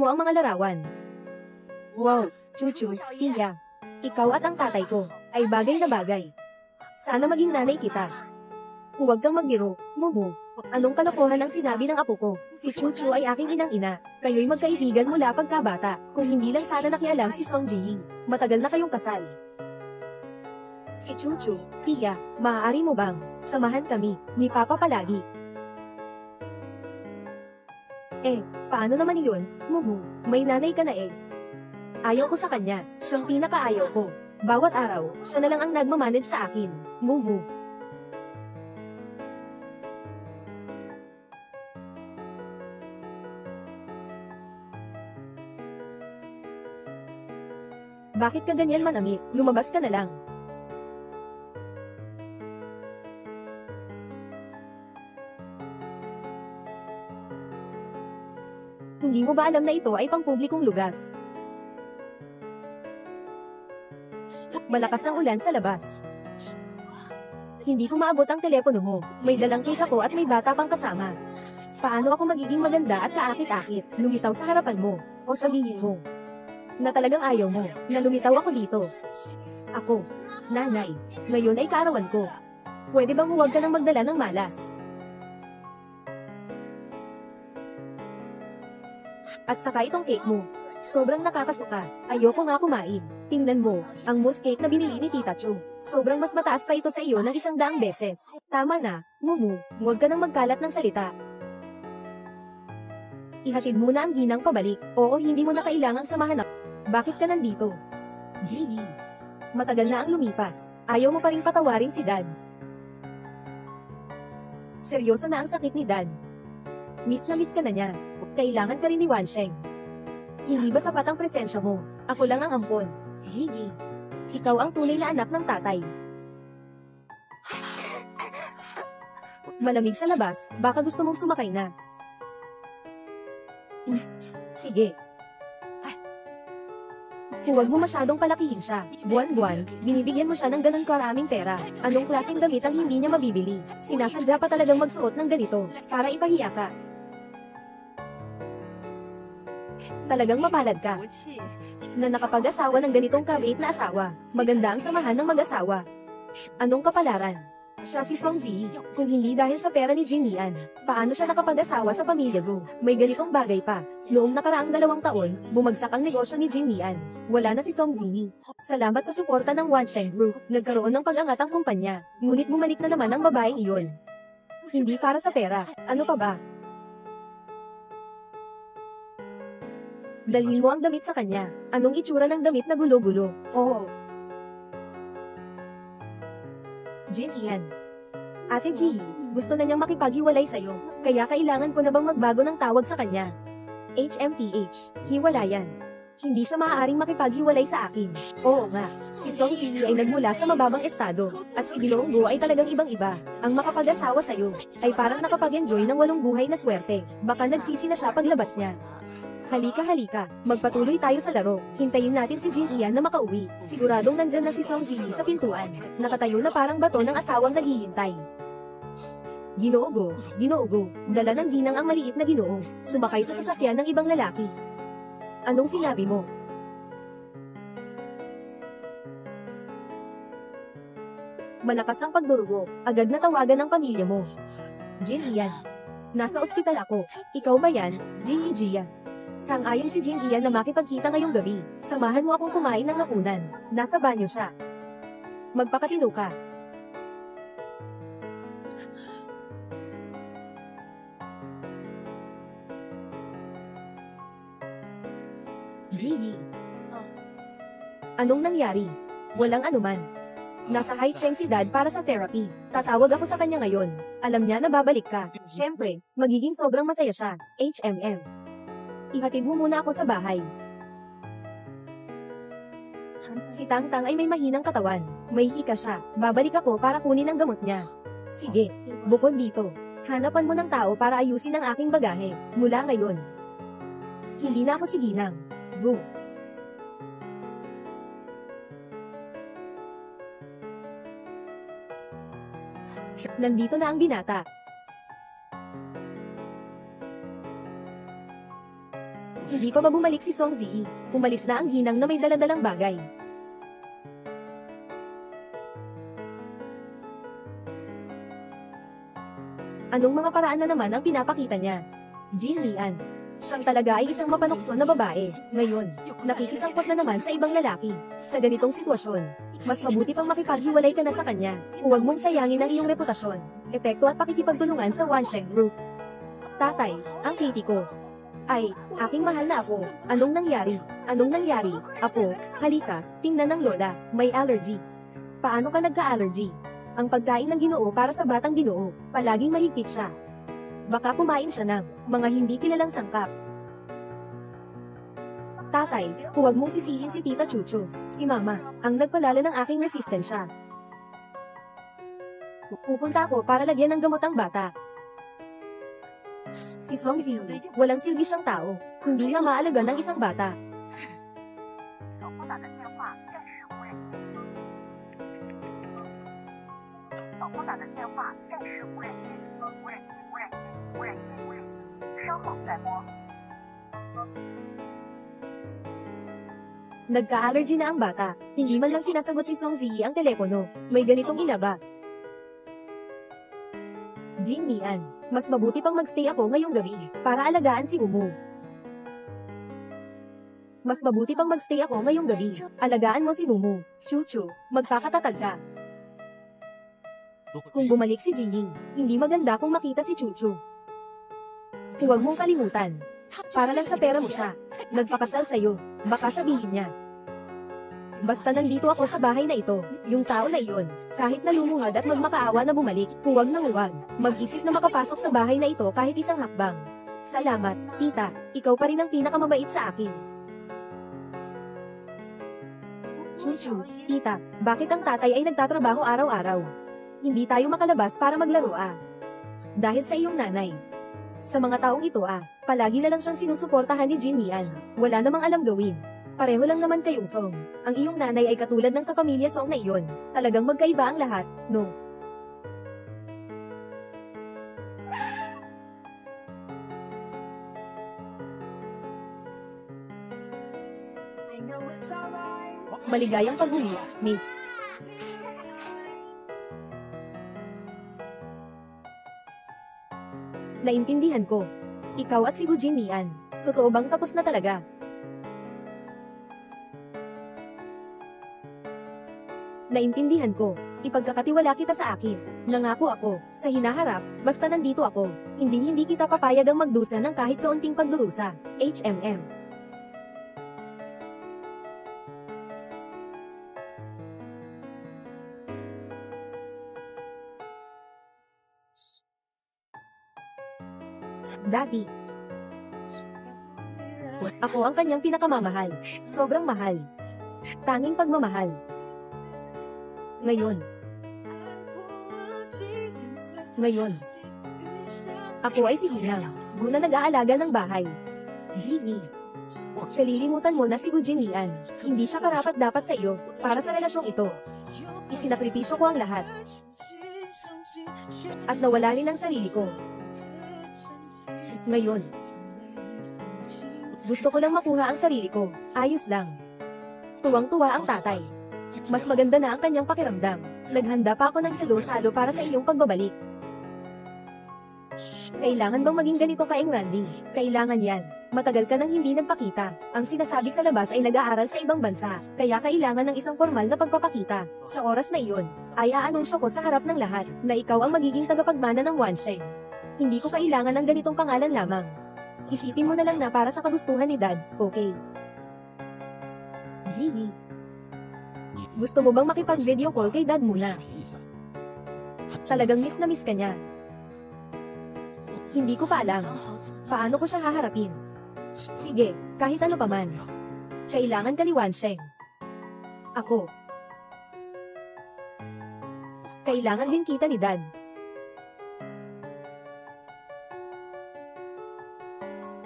mo ang mga larawan. Wow, Chuchu, Tia. Ikaw at ang tatay ko, ay bagay na bagay. Sana maging nanay kita. Huwag kang magbiro, Mumu. Anong kalokohan ang sinabi ng apo ko? Si Chuchu ay aking inang-ina. Kayo'y magkaibigan mula pagkabata. Kung hindi lang sana nakialam si Song Jiying. Matagal na kayong kasal. Si Chuchu, Tia, maaari mo bang samahan kami ni Papa palagi? Paano naman iyon, Mumu? May nanay ka na eh. Ayaw ko sa kanya, siyang pinakaayaw ko. Bawat araw, siya na lang ang nagmamanage sa akin, Mumu. Bakit ka ganyan manamit? Lumabas ka na lang. Hindi mo ba alam na ito ay pangpublikong lugar? Malakas ang ulan sa labas. Hindi ko maabot ang telepono mo. May dalang cake ako at may bata pang kasama. Paano ako magiging maganda at kaakit-akit, lumitaw sa harapan mo, o sabihin mo na talagang ayaw mo, na lumitaw ako dito? Ako, nanay, ngayon ay kaarawan ko. Pwede bang huwag ka nang magdala ng malas? At saka itong cake mo, sobrang nakakasuka, ayoko nga kumain. Tingnan mo, ang mousse cake na binili ni Tita Chu. Sobrang mas mataas pa ito sa iyo ng 100 beses. Tama na, Mumu, huwag ka nang magkalat ng salita. Ihatid mo na ang ginang pabalik, oo hindi mo na kailangang samahan ako. Bakit ka nandito? Gigi. Matagal na ang lumipas, ayaw mo pa rin patawarin si Dad. Seryoso na ang sakit ni Dad. Miss na miss ka na niya. Kailangan ka rin ni Wansheng. Hindi ba sapat ang presensya mo? Ako lang ang ampon. Gigi. Ikaw ang tunay na anak ng tatay. Malamig sa labas, baka gusto mong sumakay na. Sige. Huwag mo masyadong palakihin siya. Buwan-buwan, binibigyan mo siya ng ganun karaming pera. Anong klaseng damit ang hindi niya mabibili? Sinasadya pa talagang magsuot ng ganito, para ipahiya ka. Talagang mapalad ka na nakapag-asawa ng ganitong kabait na asawa. Maganda ang samahan ng mag-asawa. Anong kapalaran? Siya si Song Zi. Kung hindi dahil sa pera ni Jin Lian, paano siya nakapag-asawa sa pamilya Gu? May ganitong bagay pa. Noong nakaraang 2 taon, bumagsak ang negosyo ni Jin Lian. Wala na si Song Zi. Salamat sa suporta ng Wansheng Group, nagkaroon ng pag-angat ang kumpanya. Ngunit bumalik na naman ang babaeng iyon. Hindi para sa pera. Ano pa ba? Dalhin mo ang damit sa kanya. Anong itsura ng damit na gulo-gulo? Oo. Jin Lian. Ate Ji, gusto na niyang makipaghiwalay sa'yo, kaya kailangan ko na bang magbago ng tawag sa kanya? HMPH, hiwalayan. Hindi siya maaaring makipaghiwalay sa akin. Oo nga, si Song Zi ay nagmula sa mababang estado, at si Bilonggo ay talagang ibang-iba. Ang makapag-asawa sa'yo, ay parang nakapag-enjoy ng 8 buhay na swerte, baka nagsisi na siya paglabas niya. Halika, magpatuloy tayo sa laro. Hintayin natin si Jin Ian na makauwi. Siguradong nandyan na si Song Zi sa pintuan. Nakatayo na parang bato ng asawang naghihintay. Ginoo, dala ng ginang ang maliit na Ginoo. Sumakay sa sasakyan ng ibang lalaki. Anong sinabi mo? Malakas ang pagdurugo. Agad na tawagan ng pamilya mo. Jin Ian. Nasa ospital ako. Ikaw ba yan, Jin Jia? Sang-ayon si Jin Ian na makipagkita ngayong gabi. Samahan mo akong kumain ng hapunan. Nasa banyo siya. Magpakatino ka. Gigi. Anong nangyari? Walang anuman. Nasa Haicheng si Dad para sa therapy. Tatawag ako sa kanya ngayon. Alam niya na babalik ka. Siyempre, magiging sobrang masaya siya. HMM. Ihatid mo muna ako sa bahay. Si Tang Tang ay may mahinang katawan. May hika siya. Babalik ako para kunin ang gamot niya. Sige, bukod dito. Hanapan mo ng tao para ayusin ang aking bagahe. Mula ngayon. Hindi na ako si Ginang. Go. Nandito na ang binata. Hindi pa ba bumalik si Song Zi? Umalis na ang ginang na may daladalang bagay. Anong mga paraan na naman ang pinapakita niya? Jin Lian. Siyang talaga ay isang mapanukso na babae. Ngayon, nakikisangkot na naman sa ibang lalaki. Sa ganitong sitwasyon, mas mabuti pang makipaghiwalay ka na sa kanya. Huwag mong sayangin ang iyong reputasyon, epekto at pakikipagtulungan sa Wansheng Group. Tatay, ang Katie ko. Ay, aking mahal na apo, anong nangyari? Anong nangyari? Apo, halika, tingnan ng lola, may allergy. Paano ka nagka-allergy? Ang pagkain ng Ginoo para sa batang Ginoo, palaging mahigpit siya. Baka kumain siya ng mga hindi kilalang sangkap. Tatay, huwag mong sisihin si Tita Chuchu, si Mama, ang nagpalala ng aking resistensya. Pupunta ako para lagyan ng gamot ang bata. Si Song Zi, walang silbi siyang tao, hindi nga maalaga ng isang bata. Nagka-allergy na ang bata, hindi man lang sinasagot ni Song Zi ang telepono, may ganitong ina ba? Jin Lian, mas mabuti pang magstay ako ngayong gabi, para alagaan si Umu. Mas mabuti pang magstay ako ngayong gabi, alagaan mo si Umu. Chuchu, magkakatatag ka. Kung bumalik si Jiying, hindi maganda kung makita si Chuchu. Huwag mong kalimutan. Para lang sa pera mo siya. Nagpakasal sa'yo, baka sabihin niya. Basta nandito ako sa bahay na ito, yung tao na iyon, kahit nalulungad at magmakaawa na bumalik, huwag na huwag, mag-isip na makapasok sa bahay na ito kahit isang hakbang. Salamat, tita, ikaw pa rin ang pinakamabait sa akin. Chuchu, tita, bakit ang tatay ay nagtatrabaho araw-araw? Hindi tayo makalabas para maglaro Dahil sa iyong nanay. Sa mga taong ito palagi na lang siyang sinusuportahan ni Jin Lian, wala namang alam gawin. Pareho lang naman kayong Song. Ang iyong nanay ay katulad ng sa pamilya Song na iyon. Talagang magkaiba ang lahat, no? Maligayang pag-uwi, Miss. Naintindihan ko. Ikaw at si Jin Lian, totoo bang tapos na talaga? Naintindihan ko. Ipagkakatiwala kita sa akin. Nangako ako, sa hinaharap, basta nandito ako, hindi kita papayagang magdusa ng kahit kaunting pagdurusa. HMM. Daddy. Ako ang kanyang pinakamamahal. Sobrang mahal. Tanging pagmamahal. Ngayon. Ako ay si Hinang, guna nag-aalaga ng bahay. Gigi. Kalilimutan mo na si Jin Lian, hindi siya karapat-dapat sa iyo, para sa relasyong ito. Isinakripisyo ko ang lahat. At nawala rin ang sarili ko. Ngayon. Gusto ko lang makuha ang sarili ko, ayos lang. Tuwang-tuwa ang tatay. Mas maganda na ang kanyang pakiramdam. Naghanda pa ako ng salo-salo para sa iyong pagbabalik. Kailangan bang maging ganito kaeng Randy? Kailangan yan. Matagal ka nang hindi nagpakita. Ang sinasabi sa labas ay nag-aaral sa ibang bansa, kaya kailangan ng isang formal na pagpapakita. Sa oras na iyon, ay aanunsyo ko sa harap ng lahat, na ikaw ang magiging tagapagmana ng Wansheng. Hindi ko kailangan ng ganitong pangalan lamang. Isipin mo na lang na para sa kagustuhan ni Dad, okay? Gigi. Gusto mo bang makipag-video call kay Dad muna? Talagang miss na miss ka niya. Hindi ko pa alam. Paano ko siya haharapin? Sige, kahit ano paman. Kailangan ka ni Wansheng. Ako. Kailangan din kita ni Dad.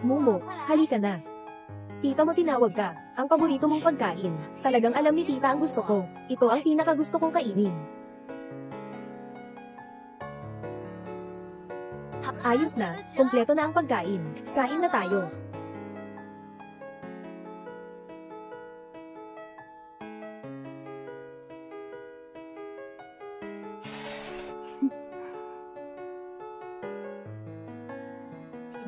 Momo, halika na. Tita mo tinawag ka, ang paborito mong pagkain. Talagang alam ni tita ang gusto ko. Ito ang pinakagusto kong kainin. Ayos na, kompleto na ang pagkain. Kain na tayo.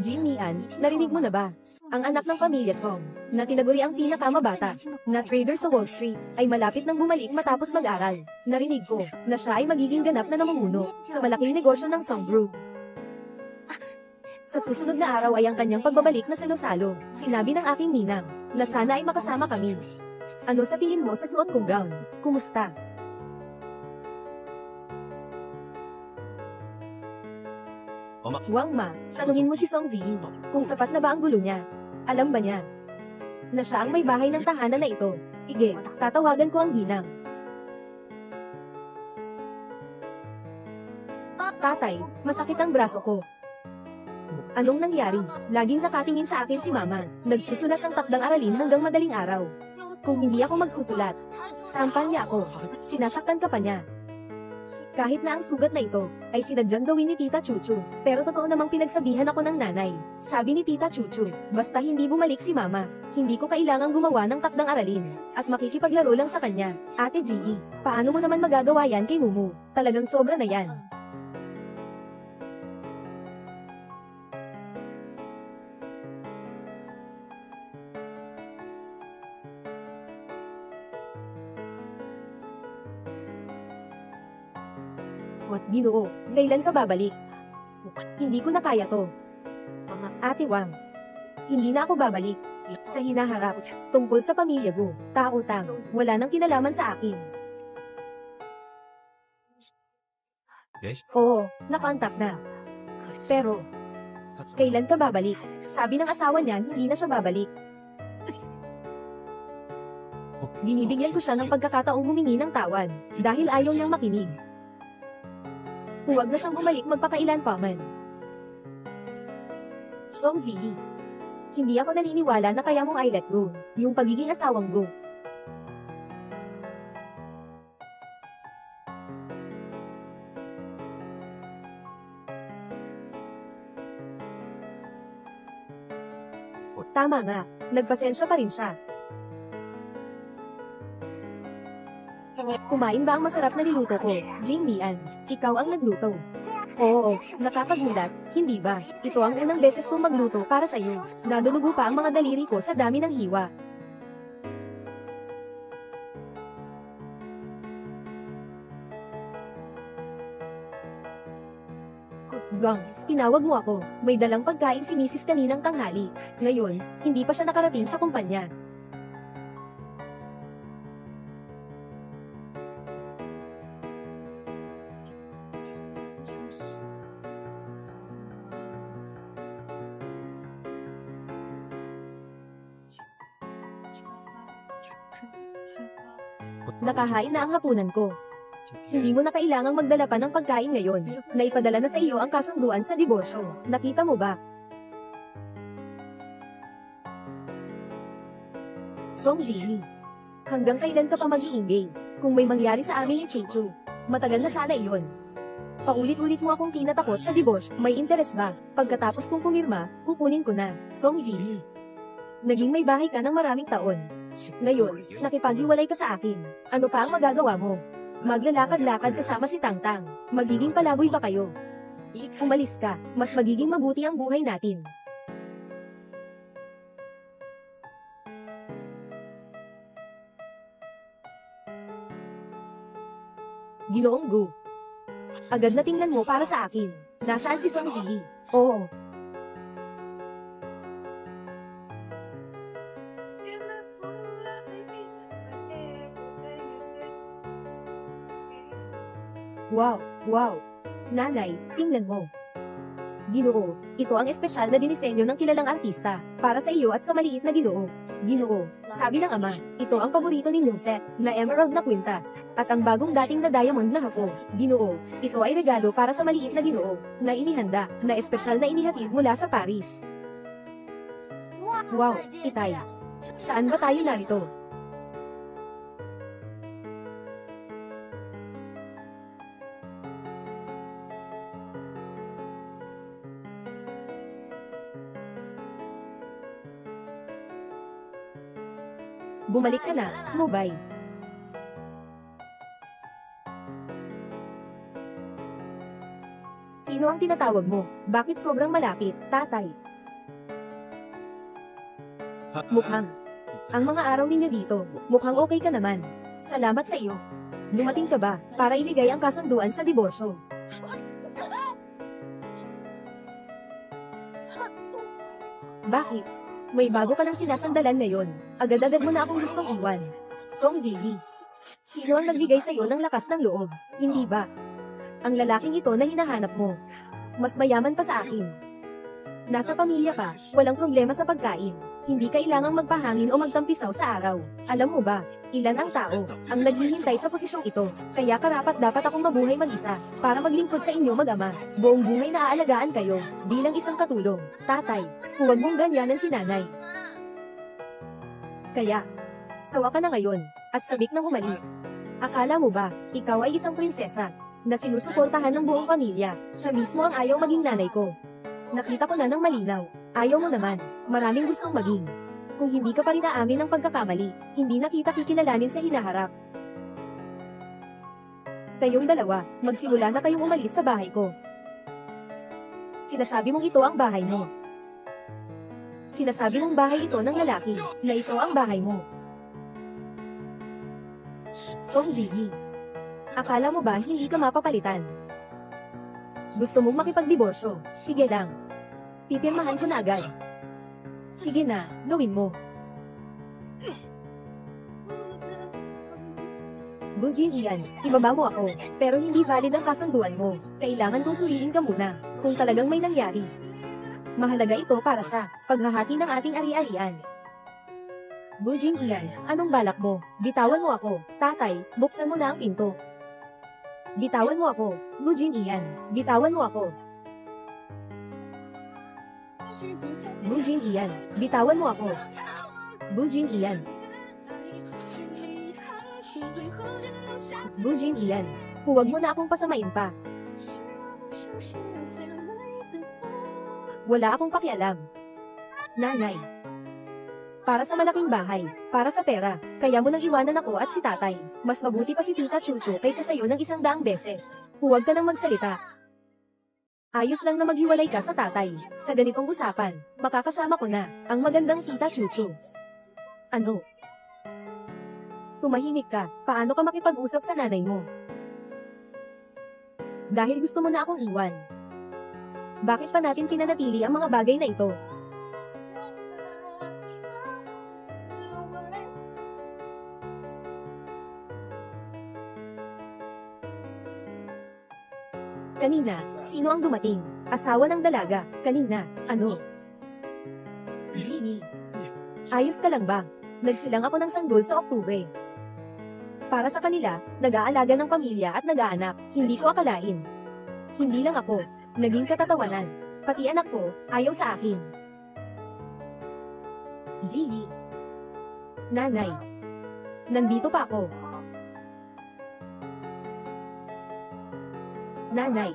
Jin Mian, narinig mo na ba? Ang anak ng pamilya Song, na tinaguri ang pinakamabata, na trader sa Wall Street, ay malapit nang bumalik matapos mag-aral. Narinig ko, na siya ay magiging ganap na namumuno, sa malaking negosyo ng Song Group. Sa susunod na araw ay ang kanyang pagbabalik na salo-salo, sinabi ng aking ninang, na sana ay makasama kami. Ano sa tingin mo sa suot kong gown? Kumusta? Wang Ma, tanungin mo si Song Ziyi, kung sapat na ba ang gulo niya. Alam ba niya na siya ang may bahay ng tahanan na ito? Ige, tatawagan ko ang ginang. Tatay, masakit ang braso ko. Anong nangyari? Laging nakatingin sa akin si Mama, nagsusulat ng takdang aralin hanggang madaling araw. Kung hindi ako magsusulat, sampal niya ako. Sinasaktan ka pa niya. Kahit na ang sugat na ito, ay sinadyang gawin ni Tita Chuchu, pero totoo namang pinagsabihan ako ng nanay. Sabi ni Tita Chuchu, basta hindi bumalik si Mama, hindi ko kailangang gumawa ng takdang aralin, at makikipaglaro lang sa kanya. Ate Gigi, paano mo naman magagawa yan kay Mumu? Talagang sobra na yan. What, Ginoo, kailan ka babalik? Hindi ko na kaya to. Ate Wang, hindi na ako babalik. Sa hinaharap, tungkol sa pamilya ko, tautang, wala nang kinalaman sa akin. Yes? Oo, nakontak na. Pero, kailan ka babalik? Sabi ng asawa niya, hindi na siya babalik. Binibigyan ko siya ng pagkakataong humingi ng tawad, dahil ayaw niyang makinig. Huwag na siyang bumalik magpakailan pa man. Song Ziyi, hindi ako naniniwala na kaya mong I let go, yung pagiging asawang go. Tama nga, nagpasensya pa rin siya. Kumain ba ang masarap na niluto ko, Jing Mian? Ikaw ang nagluto. Oo, nakakagulat, hindi ba? Ito ang unang beses kong magluto para sa'yo. Nadudugo pa ang mga daliri ko sa dami ng hiwa. Gang, tinawag mo ako. May dalang pagkain si Mrs. kaninang tanghali. Ngayon, hindi pa siya nakarating sa kumpanya. Nakahain na ang hapunan ko. Hindi mo na kailangang magdala pa ng pagkain ngayon. Naipadala na sa iyo ang kasunduan sa diborsyo. Nakita mo ba? Song Ji, hanggang kailan ka pa mag-iingay? Kung may mangyari sa amin ni Chuchu, matagal na sana iyon. Paulit-ulit mo akong tinatakot sa diborsyo. May interes ba? Pagkatapos kong pumirma, kukunin ko na. Song Ji, naging may bahay ka ng maraming taon. Ngayon, nakipaghiwalay ka sa akin. Ano pa ang magagawa mo? Maglalakad-lakad kasama si Tangtang. Magiging palaboy ba kayo? Umalis ka, mas magiging mabuti ang buhay natin. Ginoong Gu. Agad na tingnan mo para sa akin. Nasaan si Song Ziyi? Oo. Wow, wow. Nanay, tingnan mo. Ginoo, ito ang espesyal na dinisenyo ng kilalang artista, para sa iyo at sa maliit na Ginoo. Ginoo, sabi ng ama, ito ang paborito ni Lucette, na emerald na kwintas, at ang bagong dating na diamond na hako. Ginoo, ito ay regalo para sa maliit na Ginoo, na inihanda, na espesyal na inihatid mula sa Paris. Wow, Itay. Saan ba tayo narito? Bumalik ka na, Mubay. Sino ang tinatawag mo? Bakit sobrang malapit, tatay? Mukhang. Ang mga araw ninyo dito, mukhang okay ka naman. Salamat sa iyo. Dumating ka ba, para ibigay ang kasunduan sa diborsyo? Bakit? May bago ka ng sinasandalan ngayon. Agad-agad mo na akong gustong iwan. Song Lily. Sino ang nagbigay sa'yo ng lakas ng loob? Hindi ba? Ang lalaking ito na hinahanap mo. Mas mayaman pa sa akin. Nasa pamilya ka, walang problema sa pagkain. Hindi kailangang magpahangin o magtampisaw sa araw. Alam mo ba, ilan ang tao ang naghihintay sa posisyong ito. Kaya karapat dapat akong mabuhay mag-isa para maglingkod sa inyo mag-ama. Buong buhay na aalagaan kayo bilang isang katulong. Tatay, huwag mong ganyanan si nanay. Kaya, sawa ka na ngayon at sabik nang umalis. Akala mo ba, ikaw ay isang prinsesa na sinusuportahan ng buong pamilya? Siya mismo ang ayaw maging nanay ko. Nakita ko na ng malinaw. Ayaw mo naman. Maraming gustong maging. Kung hindi ka pa rin aamin ng pagkakamali, hindi na kita kikilalanin sa hinaharap. Kayong dalawa, magsimula na kayong umalis sa bahay ko. Sinasabi mong ito ang bahay mo. Sinasabi mong bahay ito ng lalaki, na ito ang bahay mo. Song Ji-hee. Akala mo ba hindi ka mapapalitan? Gusto mong makipagdiborsyo? Sige lang. Pipirmahan ko na agad. Sige na, gawin mo. Gunjin Ian, ibaba mo ako, pero hindi valid ang kasunduan mo. Kailangan kong suriin ka muna, kung talagang may nangyari. Mahalaga ito para sa paghahati ng ating ari-arian. Gunjin Ian, anong balak mo? Bitawan mo ako. Tatay, buksan mo na ang pinto. Bitawan mo ako, Gunjin Ian. Bitawan mo ako. Gunjin Ian, bitawan mo ako. Gunjin Ian. Gunjin Ian, huwag mo na akong pasamain pa. Wala akong pakialam. Nanay. Para sa malaking bahay, para sa pera, kaya mo nang iwanan ako at si tatay. Mas mabuti pa si Tita Chuchu kaysa sa'yo ng 100 beses. Huwag ka nang magsalita. Ayos lang na maghiwalay ka sa tatay. Sa ganitong usapan, makakasama ko na ang magandang Tita Chuchu. Ano? Tumahimik ka, paano ka makipag-usap sa nanay mo? Dahil gusto mo na akong iwan. Bakit pa natin pinanatili ang mga bagay na ito? Kanina, sino ang dumating? Asawa ng dalaga. Kanina, ano? Gini. Ayos ka lang ba? Nagsilang ako ng sanggol sa Oktubre. Para sa kanila, nag-aalaga ng pamilya at nag-aanak. Hindi ko akalain. Hindi lang ako, naging katatawanan. Pati anak ko, ayaw sa akin. Gini. Nanay. Nandito pa ako. Nanay.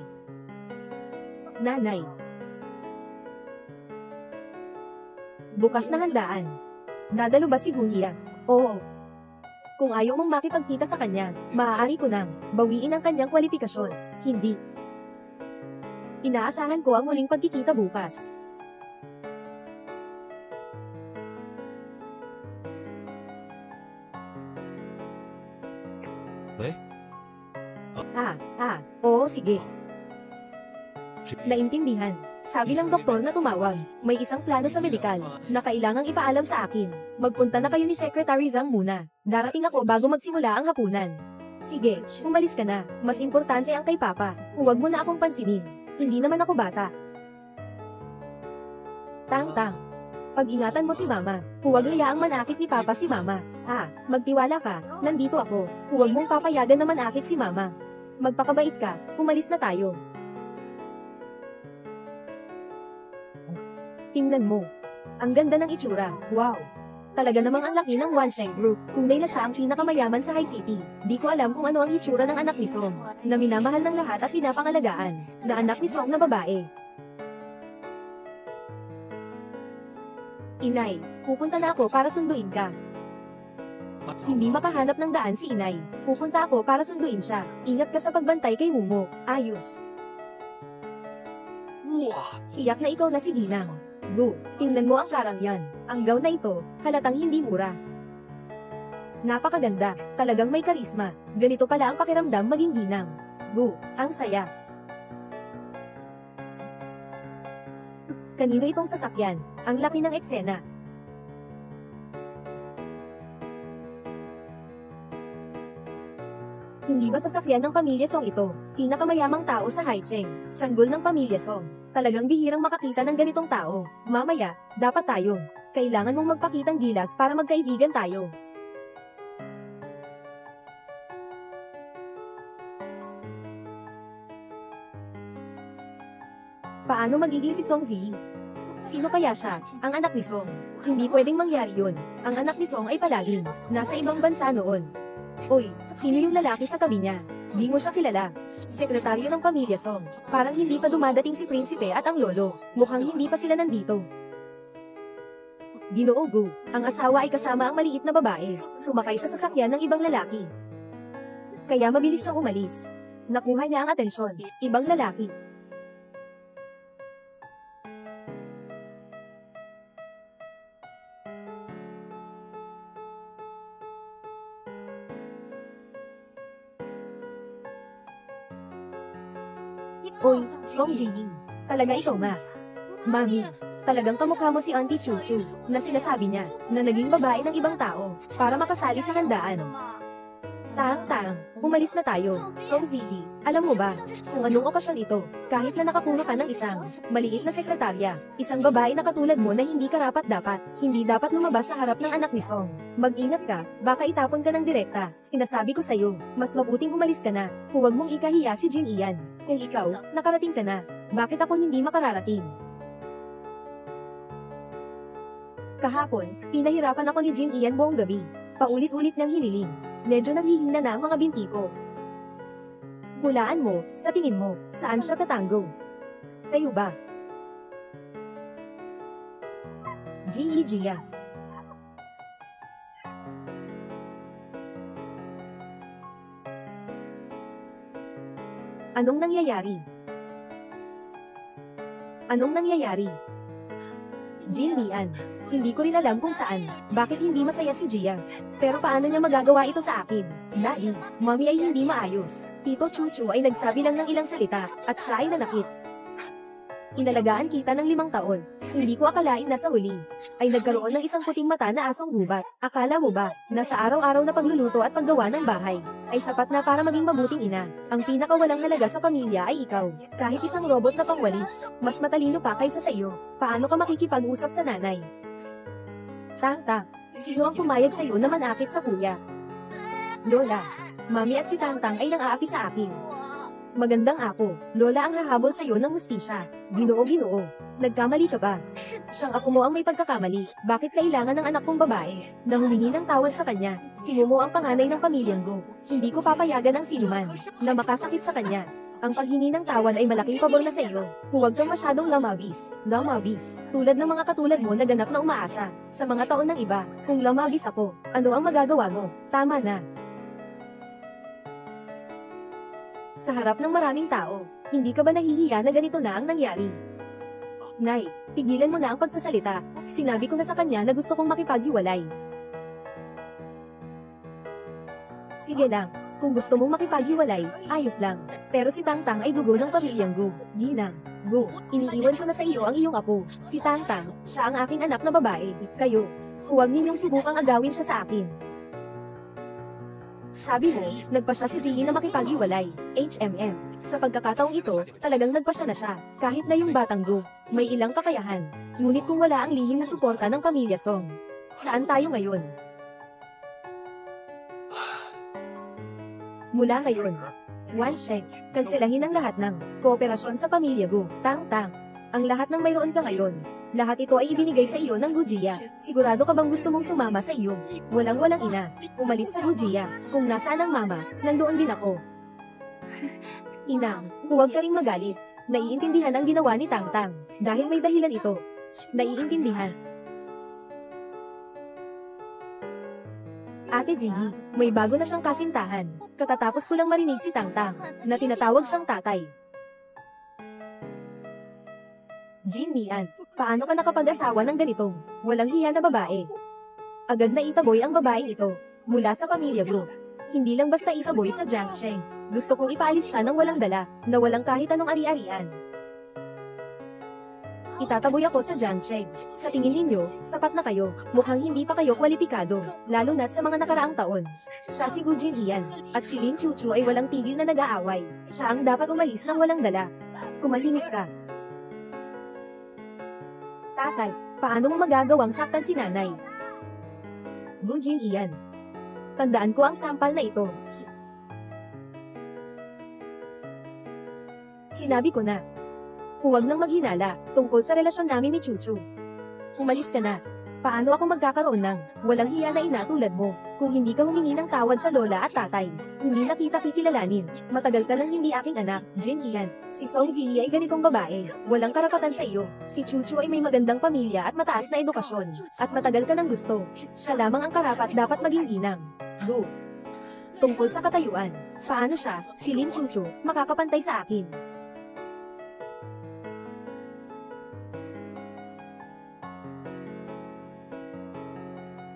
Nanay. Bukas na handaan. Dadalo ba si Gunia? Oo. Kung ayaw mong makipagkita sa kanya, maaari ko nang bawiin ang kanyang kwalifikasyon. Hindi. Inaasahan ko ang muling pagkikita bukas. Oo sige. Naintindihan. Sabi ng doktor na tumawag, may isang plano sa medikal, na kailangang ipaalam sa akin. Magpunta na kayo ni Secretary Zhang muna. Darating ako bago magsimula ang hapunan. Sige, umalis ka na. Mas importante ang kay Papa. Huwag mo na akong pansinin. Hindi naman ako bata. Tang-tang. Pag-ingatan mo si Mama. Huwag hayaang manakit ni Papa si Mama. Magtiwala ka. Nandito ako. Huwag mong papayagan na manakit si Mama. Magpakabait ka, umalis na tayo. Tingnan mo. Ang ganda ng itsura, wow. Talaga namang ang laki ng Wansheng Group. Tunay na siya ang pinakamayaman sa High City. Di ko alam kung ano ang itsura ng anak ni Song, na minamahal ng lahat at pinapangalagaan, na anak ni Song na babae. Inay, pupunta na ako para sunduin ka. Hindi makahanap ng daan si Inay. Pupunta ako para sunduin siya. Ingat ka sa pagbantay kay Mumo. Ayos. Iyak na ikaw na si Ginang. Gu, tingnan mo ang karang yan. Ang gown na ito, halatang hindi mura. Napakaganda, talagang may karisma. Ganito pala ang pakiramdam maging ginang. Gu, ang saya. Kanino itong sasakyan? Ang laki ng eksena. Hindi ba sasakyan ng pamilya Song ito? Pinakamayamang tao sa Haicheng, sanggol ng pamilya Song. Talagang bihirang makakita ng ganitong tao. Mamaya, dapat tayo. Kailangan mong magpakitang gilas para magkaibigan tayo. Paano magiging si Song Zi? Sino kaya siya? Ang anak ni Song. Hindi pwedeng mangyari yun. Ang anak ni Song ay palaging nasa ibang bansa noon. Uy, sino yung lalaki sa tabi niya? Di mo siya kilala. Sekretaryo ng pamilya Song. Parang hindi pa dumadating si prinsipe at ang lolo. Mukhang hindi pa sila nandito. Ginoo Gu, ang asawa ay kasama ang maliit na babae. Sumakay sa sasakyan ng ibang lalaki. Kaya mabilis siyang umalis. Nakuha niya ang atensyon. Ibang lalaki. Oy, Song Jing. Talaga ikaw nga. Mami, talagang kamukha mo si Auntie Chuchu, na sinasabi niya, na naging babae ng ibang tao, para makasali sa handaan. Tang, umalis na tayo, Song Ziyi. Alam mo ba, kung anong okasyon ito, kahit na nakapuno ka ng isang maliit na sekretarya, isang babae na katulad mo na hindi karapat-dapat, hindi dapat lumabas sa harap ng anak ni Song. Mag-ingat ka, baka itapon ka ng direkta. Sinasabi ko sa'yo, mas mabuting umalis ka na, huwag mong ikahiya si Jin Ian. Kung ikaw, nakarating ka na, bakit ako hindi makararating? Kahapon, pinahirapan ako ni Jin Ian buong gabi. Paulit-ulit niyang hiniling. Medyo naghihina na ang mga binti ko. Hulaan mo, sa tingin mo, saan siya tatango? Kayo ba? Jia. Anong nangyayari? Anong nangyayari? Jin Lian. Hindi ko rin alam kung saan. Bakit hindi masaya si Jia? Pero paano niya magagawa ito sa akin? Daddy, Mommy ay hindi maayos. Tito Chuchu ay nagsabi lang ng ilang salita, at siya ay nanakit. Inalagaan kita ng 5 taon. Hindi ko akalain na sa huli ay nagkaroon ng isang puting mata na asong gubat. Akala mo ba, na sa araw-araw na pagluluto at paggawa ng bahay, ay sapat na para maging mabuting ina? Ang pinakawalang halaga sa pamilya ay ikaw. Kahit isang robot na pangwalis, mas matalino pa kaysa sa iyo. Paano ka makikipag-usap sa nanay? Tang, sino ang pumayag sa iyo na manakit sa kuya? Lola, Mami at si Tang ay nang-aapi sa akin. Magandang apo, Lola ang hahabol sa iyo ng hustisya. Ginoo. Nagkamali ka ba? Siyang ako mo ang may pagkakamali. Bakit kailangan ng anak kong babae na humingi ng tawad sa kanya? Sino mo ang panganay ng pamilyang Go? Hindi ko papayagan ang sinuman na makasakit sa kanya. Ang paghingi ng tawad ay malaking pabor na sa iyo. Huwag kang masyadong lamabis. Tulad ng mga katulad mo na ganap na umaasa sa mga taon ng iba. Kung lamabis ako, ano ang magagawa mo? Tama na. Sa harap ng maraming tao, hindi ka ba nahihiya na ganito na ang nangyari? Nay, tigilan mo na ang pagsasalita. Sinabi ko na sa kanya na gusto kong makipaghiwalay. Sige lang, kung gusto mong makipaghiwalay, ayos lang. Pero si Tang ay dugo ng pamilyang Gu. Ginang, Gu, iniiwan ko na sa iyo ang iyong apo. Si Tang, siya ang aking anak na babae. Kayo, huwag ninyong subukang agawin siya sa akin. Sabi mo, nagpa siya si Ziyi na makipaghiwalay. HMM. Sa pagkakataong ito, talagang nagpa siya na siya. Kahit na yung batang Gu, may ilang kakayahan. Ngunit kung wala ang lihim na suporta ng pamilya Song, saan tayo ngayon? Mula ngayon, Wansheng, kanselahin ang lahat ng kooperasyon sa pamilya Gu. Tang, ang lahat ng mayroon ka ngayon. Lahat ito ay ibinigay sa iyo ng Gujia. Sigurado ka bang gusto mong sumama sa iyo? Walang ina. Umalis sa Gujia. Kung nasaan ang mama, nandoon din ako. Inang, huwag ka ring magalit. Naiintindihan ang ginawa ni Tang. Dahil may dahilan ito. Naiintindihan. Ate Jihee, may bago na siyang kasintahan. Katatapos ko lang marinig si Tang na tinatawag siyang tatay. Jin Mian, Paano ka nakapag-asawa ng ganitong walang hiya na babae? Agad na itaboy ang babaeng ito mula sa pamilya group. Hindi lang basta itaboy sa Jiangsheng. Gusto kong ipaalis siya ng walang dala, na walang kahit anong ari-arian. Itataboy ako sa Jiangsheng. Sa tingin ninyo, sapat na kayo. Mukhang hindi pa kayo kwalipikado, lalo na't sa mga nakaraang taon. Siya si Gu Jinhian, at si Lin Chuchu ay walang tigil na nag-aaway. Siya ang dapat umalis ng walang dala. Kumalihik ka. Tatay, paano mo magagawang saktan si nanay? Gu Jinhian. Tandaan ko ang sampal na ito. Sinabi ko na. Huwag nang maghinala tungkol sa relasyon namin ni Chuchu. Umalis ka na. Paano ako magkakaroon ng walang hiya na ina tulad mo kung hindi ka humingi ng tawad sa lola at tatay? Hindi na kita kikilalanin. Matagal ka nang hindi aking anak, Jinhian. Si Song Ziyi ay ganitong babae. Walang karapatan sa iyo. Si Chuchu ay may magandang pamilya at mataas na edukasyon. At matagal ka nang gusto. Siya lamang ang karapat dapat maging ginang. Gu. Tungkol sa katayuan. Paano siya, si Lin Chuchu, makakapantay sa akin?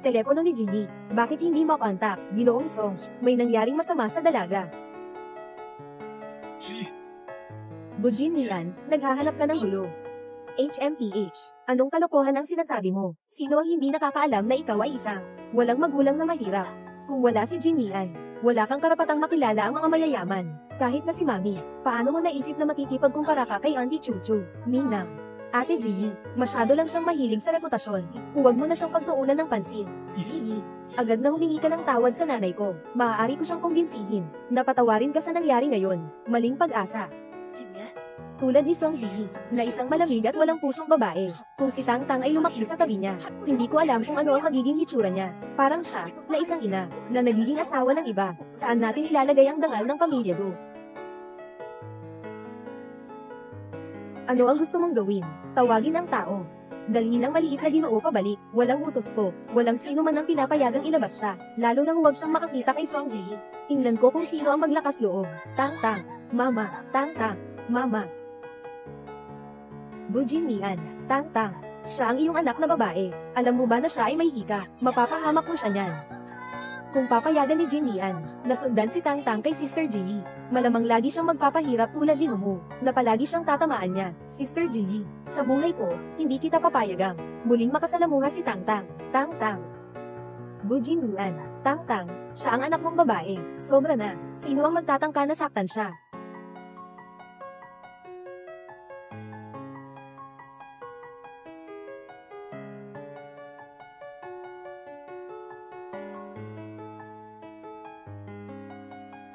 Telepono ni Jinny. Bakit hindi mo kontak? Ginoong Song, may nangyaring masama sa dalaga. Gu Jinhian, naghahanap ka ng gulo. HMPH, anong kalokohan ang sinasabi mo? Sino ang hindi nakakaalam na ikaw ay isa? Walang magulang na mahirap. Kung wala si Jinhian, wala kang karapatang makilala ang mga mayayaman. Kahit na si Mami, paano mo naisip na makikipagkumpara ka kay Auntie Chuchu? Ninang. Ate Jinny, masyado lang siyang mahilig sa reputasyon. Huwag mo na siyang pagtuunan ng pansin. Jinny, agad na humingi ka ng tawad sa nanay ko. Maaari ko siyang kumbinsihin. Napatawarin ka sa nangyari ngayon. Maling pag-asa. Tulad ni Song Ziyi, na isang malamig at walang pusong babae. Kung si Tang Tang ay lumaki sa tabi niya, hindi ko alam kung ano ang magiging hitsura niya. Parang siya, na isang ina, na nagiging asawa ng iba. Saan natin ilalagay ang dangal ng pamilya Gu? Ano ang gusto mong gawin? Tawagin ang tao. Dalhin ang maliit na Ginoo pabalik, walang utos ko, walang sino man ang pinapayagang ilabas siya, lalo nang huwag siyang makakita kay Song Ziyi. Tingnan ko kung sino ang maglakas loob. Tang Tang, Mama, Tang Tang, Mama. Gu Jinhian, Tang Tang, siya ang iyong anak na babae. Alam mo ba na siya ay may hika? Mapapahamak mo siya niyan. Kung papayagan ni Jinhian, nasundan si Tang Tang kay Sister Ji, malamang lagi siyang magpapahirap tulad ni Mumu, na palagi siyang tatamaan niya. Sister Ji, sa buhay ko, hindi kita papayagang muling makasalamuha si Tang Tang. Tang Tang. Gu Jinhian, Tang Tang, siya ang anak mong babae. Sobra na. Sino ang magtatangka na saktan siya?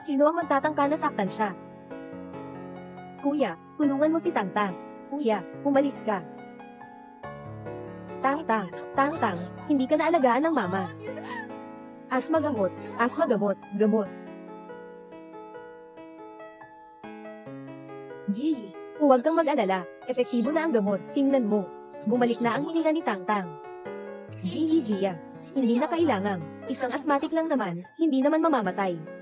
Sino ang magtatangka na saktan siya? Kuya, tulungan mo si Tang Tang. Kuya, umalis ka. Tang Tang, Tang Tang, hindi ka naalagaan ng mama. Asma gamot, gamot. Ji, huwag kang mag-alala, epektibo na ang gamot, tingnan mo. Bumalik na ang hininga ni Tang Tang. Ji, Jia, hindi na kailangan, isang asthmatic lang naman, hindi naman mamamatay.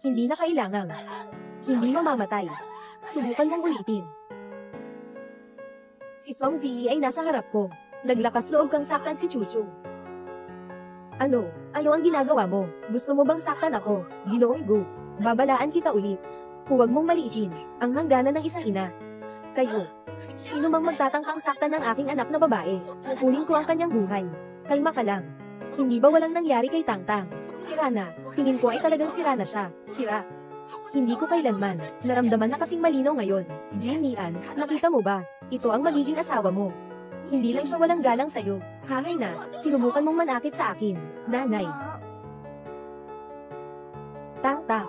Hindi na kailangan. Hindi mamamatay. Subukan mong ulitin. Si Song Ziyi ay nasa harap ko. Naglakas loob kang saktan si Chuchu. Ano? Ano ang ginagawa mo? Gusto mo bang saktan ako? Ginoong Gu. Babalaan kita ulit. Huwag mong maliitin ang hangganan ng isang ina. Kayo. Sino mang magtatangkang saktan ng aking anak na babae? Kukunin ko ang kanyang buhay. Kalma ka lang. Hindi ba walang nangyari kay Tang Tang? Sira na. Tingin ko ay talagang sira na siya. Sira. Hindi ko kailanman naramdaman na kasing malinaw ngayon. Jinhian, nakita mo ba? Ito ang magiging asawa mo. Hindi lang siya walang galang sa'yo. Hahay na, sinubukan mong manakit sa akin. Nanay. Tang Tang.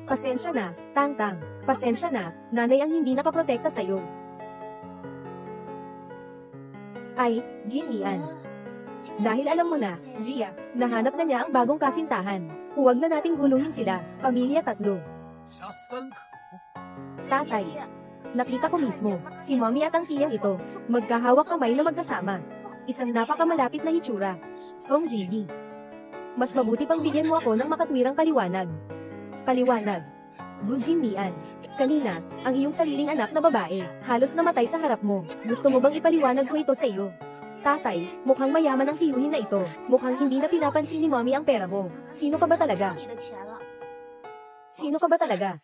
Pasensya na, Tang Tang. Pasensya na, nanay ang hindi nakaprotekta sa'yo. Ay, Jinhian. Dahil alam mo na, Jia, nahanap na niya ang bagong kasintahan. Huwag na nating guluhin sila, pamilya tatlo. Tatay. Nakita ko mismo, si Mommy at ang tiyang ito, magkahawak kamay na magkasama. Isang napakamalapit na hitsura. Song Ji. Mas mabuti pang bigyan mo ako ng makatwirang paliwanag. Paliwanag. Gujin Mian. Kanina, ang iyong sariling anak na babae, halos namatay sa harap mo. Gusto mo bang ipaliwanag ko ito sa iyo? Tatay, mukhang mayaman ang tiyuhin na ito. Mukhang hindi na pinapansin ni mommy ang pera mo. Sino ka ba talaga? Sino ka ba talaga?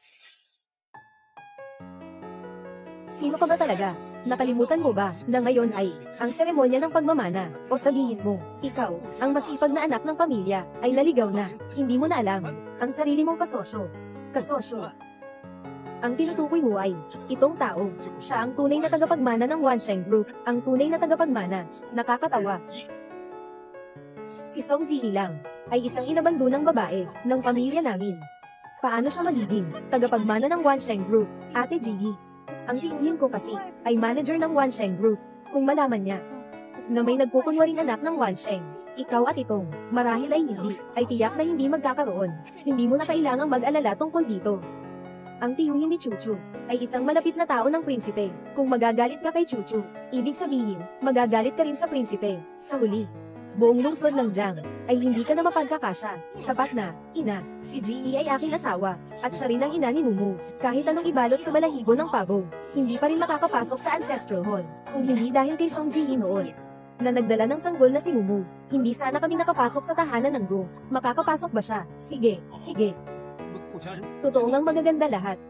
Sino ka ba talaga? Nakalimutan mo ba na ngayon ay ang seremonya ng pagmamana? O sabihin mo, ikaw, ang masipag na anak ng pamilya, ay naligaw na. Hindi mo na alam ang sarili mong kasosyo. Kasosyo. Ang tinutukoy mo ay itong tao. Siya ang tunay na tagapagmana ng Wansheng Group. Ang tunay na tagapagmana. Nakakatawa. Si Song Ziyi lang ay isang inabandonang babae ng pamilya namin. Paano siya magiging tagapagmana ng Wansheng Group, Ate Jiyi? Ang tingin ko kasi ay manager ng Wansheng Group. Kung malaman niya na may nagkukunwaring anak ng Wansheng, ikaw at itong marahil ay hindi, ay tiyak na hindi magkakaroon. Hindi mo na kailangang mag-alala tungkol dito. Ang tiyuhin ni Chuchu ay isang malapit na tao ng prinsipe. Kung magagalit ka kay Chuchu, ibig sabihin, magagalit ka rin sa prinsipe. Sa huli, buong lungsod ng Jiang ay hindi ka na mapagkakasya. Sapat na, ina, si Ji ay aking asawa, at siya rin ang ina ni Mumu. Kahit anong ibalot sa balahibo ng pabo, hindi pa rin makakapasok sa Ancestral Hall. Kung hindi dahil kay Song Ji noon, na nagdala ng sanggol na si Mumu, hindi sana kami nakapasok sa tahanan ng Go. Makakapasok ba siya? Sige, sige. Totoo ngang magaganda lahat.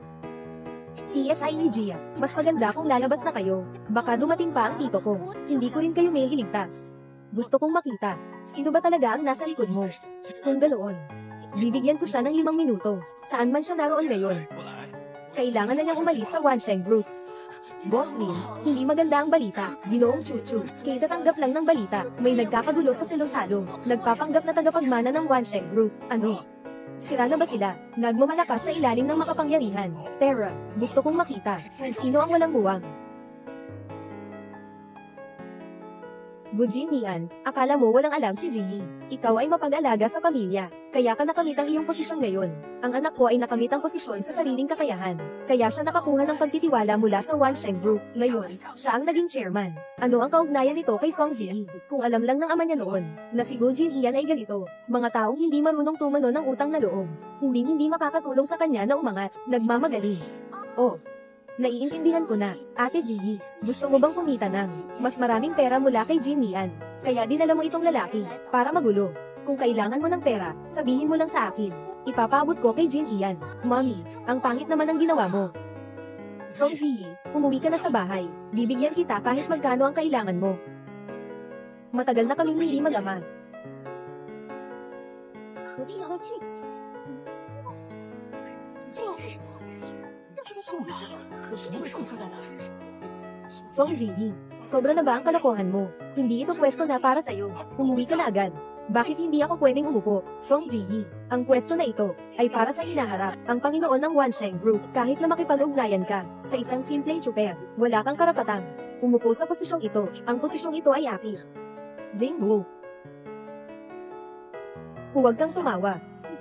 TSI ni Gia, mas maganda kung lalabas na kayo. Baka dumating pa ang tito ko. Hindi ko rin kayo may iligtas. Gusto kong makita, sino ba talaga ang nasa likod mo? Kung ganoon, bibigyan ko siya ng 5 minuto. Saan man siya naroon ngayon. Kailangan na niyang umalis sa Wansheng Group. Boss Lin, hindi maganda ang balita. Ginoong Chuchu, kaya tatanggap lang ng balita. May nagkakagulo sa Silosalo. Nagpapanggap na tagapagmana ng Wansheng Group. Ano? Sira na ba sila? Nagmamalakas sa ilalim ng makapangyarihan. Terra, gusto kong makita kung sino ang walang buwang. Gujin Mian, akala mo walang alam si Ji. Ikaw ay mapag-alaga sa pamilya, kaya ka nakamit ang iyong posisyon ngayon. Ang anak ko ay nakamit ang posisyon sa sariling kakayahan, kaya siya nakakuha ng pagtitiwala mula sa Wansheng Group. Ngayon, siya ang naging chairman. Ano ang kaugnayan nito kay Song Ziyi? Kung alam lang ng ama niya noon, na si Gujin Hian ay ganito, mga taong hindi marunong tumano ng utang na loob, hindi makakatulong sa kanya na umangat, nagmamagaling. Oh, naiintindihan ko na, Ate Ji. Gusto mo bang kumita ng mas maraming pera mula kay Jin Mian? Kaya dinala mo itong lalaki, para magulo. Kung kailangan mo ng pera, sabihin mo lang sa akin. Ipapaabot ko kay Jin Ian. Mommy, ang pangit naman ang ginawa mo. Song Ziyi, umuwi ka na sa bahay. Bibigyan kita kahit magkano ang kailangan mo. Matagal na kaming hindi mag-ama. Song Ji, sobra na ba ang kalokohan mo? Hindi ito pwesto na para sa'yo. Umuwi ka na agad. Bakit hindi ako pwedeng umupo? Song Ji, ang pwesto na ito ay para sa hinaharap, ang Panginoon ng Wansheng Group. Kahit na makipag-ugnayan ka sa isang simpleng chuper, wala kang karapatang umupo sa posisyong ito. Ang posisyong ito ay akin. Zingbo. Huwag kang tumawa.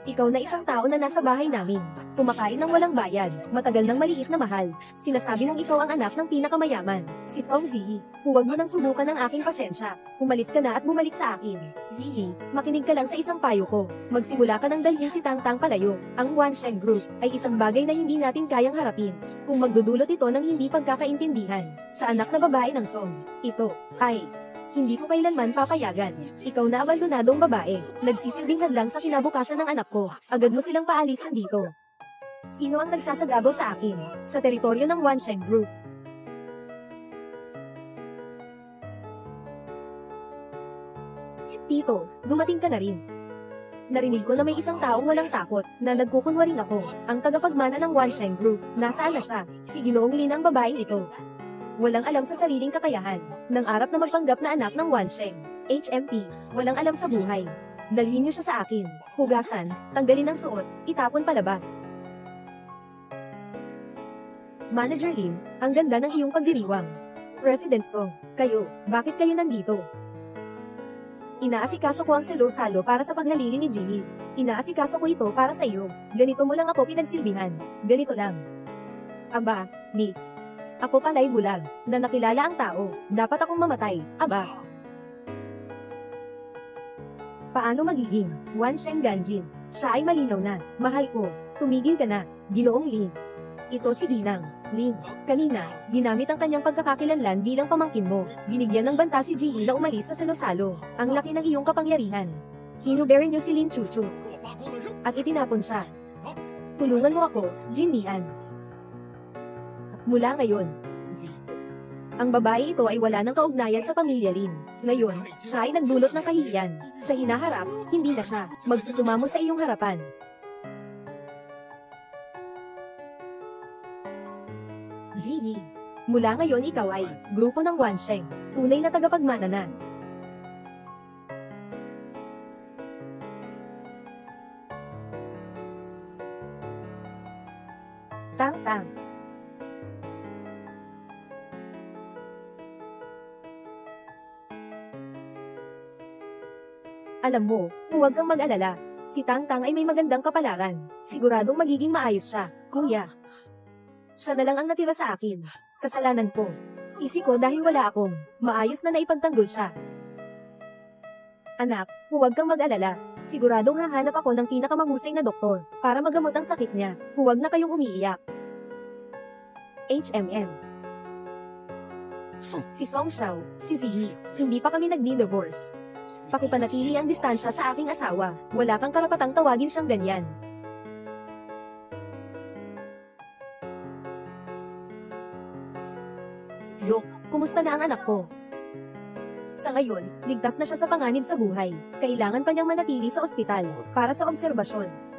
Ikaw na isang tao na nasa bahay namin. Kumakain ng walang bayad, matagal ng maliit na mahal. Sinasabi mong ikaw ang anak ng pinakamayaman, si Song Ziyi. Huwag mo nang subukan ang aking pasensya. Umalis ka na at bumalik sa akin. Ziyi, makinig ka lang sa isang payo ko. Magsimula ka nang dalhin si Tang Tang palayo. Ang Wansheng Group ay isang bagay na hindi natin kayang harapin. Kung magdudulot ito ng hindi pagkakaintindihan sa anak na babae ng Song, ito ay hindi ko kailanman papayagan. Ikaw na abandonadong babae, nagsisilbing hadlang sa kinabukasan ng anak ko. Agad mo silang paalisan dito. Sino ang nagsasagabal sa akin? Sa teritoryo ng Wansheng Group. Tito, dumating ka na rin. Narinig ko na may isang taong walang takot, na nagkukunwaring ako, ang tagapagmana ng Wansheng Group. Nasaan na siya? Si Ginoong Lin ang babaeng ito. Walang alam sa sariling kakayahan, ng arap na magpanggap na anak ng Wansheng. HMP, walang alam sa buhay. Dalhin niyo siya sa akin, hugasan, tanggalin ang suot, itapon palabas. Manager Lin, ang ganda ng iyong pagdiriwang. President Song, kayo, bakit kayo nandito? Inaasikaso ko ang Silosalo para sa paghalili ni Jimmy. Inaasikaso ko ito para sa iyo. Ganito mo lang ako pinagsilbihan. Ganito lang. Aba, miss. Ako pala'y bulag, na nakilala ang tao, dapat akong mamatay, aba. Paano magiging Wansheng Ganjin? Siya ay malinaw na, mahal ko, tumigil ka na. Ginoong Lin. Ito si Ginang. Lin, kanina, ginamit ang kanyang pagkakakilanlan bilang pamangkin mo. Binigyan ng banta si Ji na umalis sa salo-salo. Ang laki ng iyong kapangyarihan. Hinuberin niyo si Lin Chuchu. At itinapon siya. Tulungan mo ako, Jin Mian. Mula ngayon, ang babae ito ay wala ng kaugnayan sa pamilya Lin. Ngayon, siya ay nagdulot ng kahihiyan. Sa hinaharap, hindi na siya magsusumamo sa iyong harapan. Ji, mula ngayon ikaw ay grupo ng Wansheng, tunay na tagapagmana na. Tang-tang. Alam mo, huwag kang mag-alala. Si Tang-tang ay may magandang kapalaran. Siguradong magiging maayos siya, kuya. Siya na lang ang natira sa akin. Kasalanan ko. Sisi ko dahil wala akong maayos na naipagtanggol siya. Anak, huwag kang mag-alala. Siguradong hahanap ako ng pinakamahusay na doktor para magamot ang sakit niya. Huwag na kayong umiiyak. HMN. Si Song Xiao, si Ziyi, hindi pa kami nagdi-divorce. Pakipanatili ang distansya sa aking asawa. Wala kang karapatang tawagin siyang ganyan. Yok, kumusta na ang anak ko? Sa ngayon, ligtas na siya sa panganib sa buhay. Kailangan pa niyang manatili sa ospital para sa obserbasyon.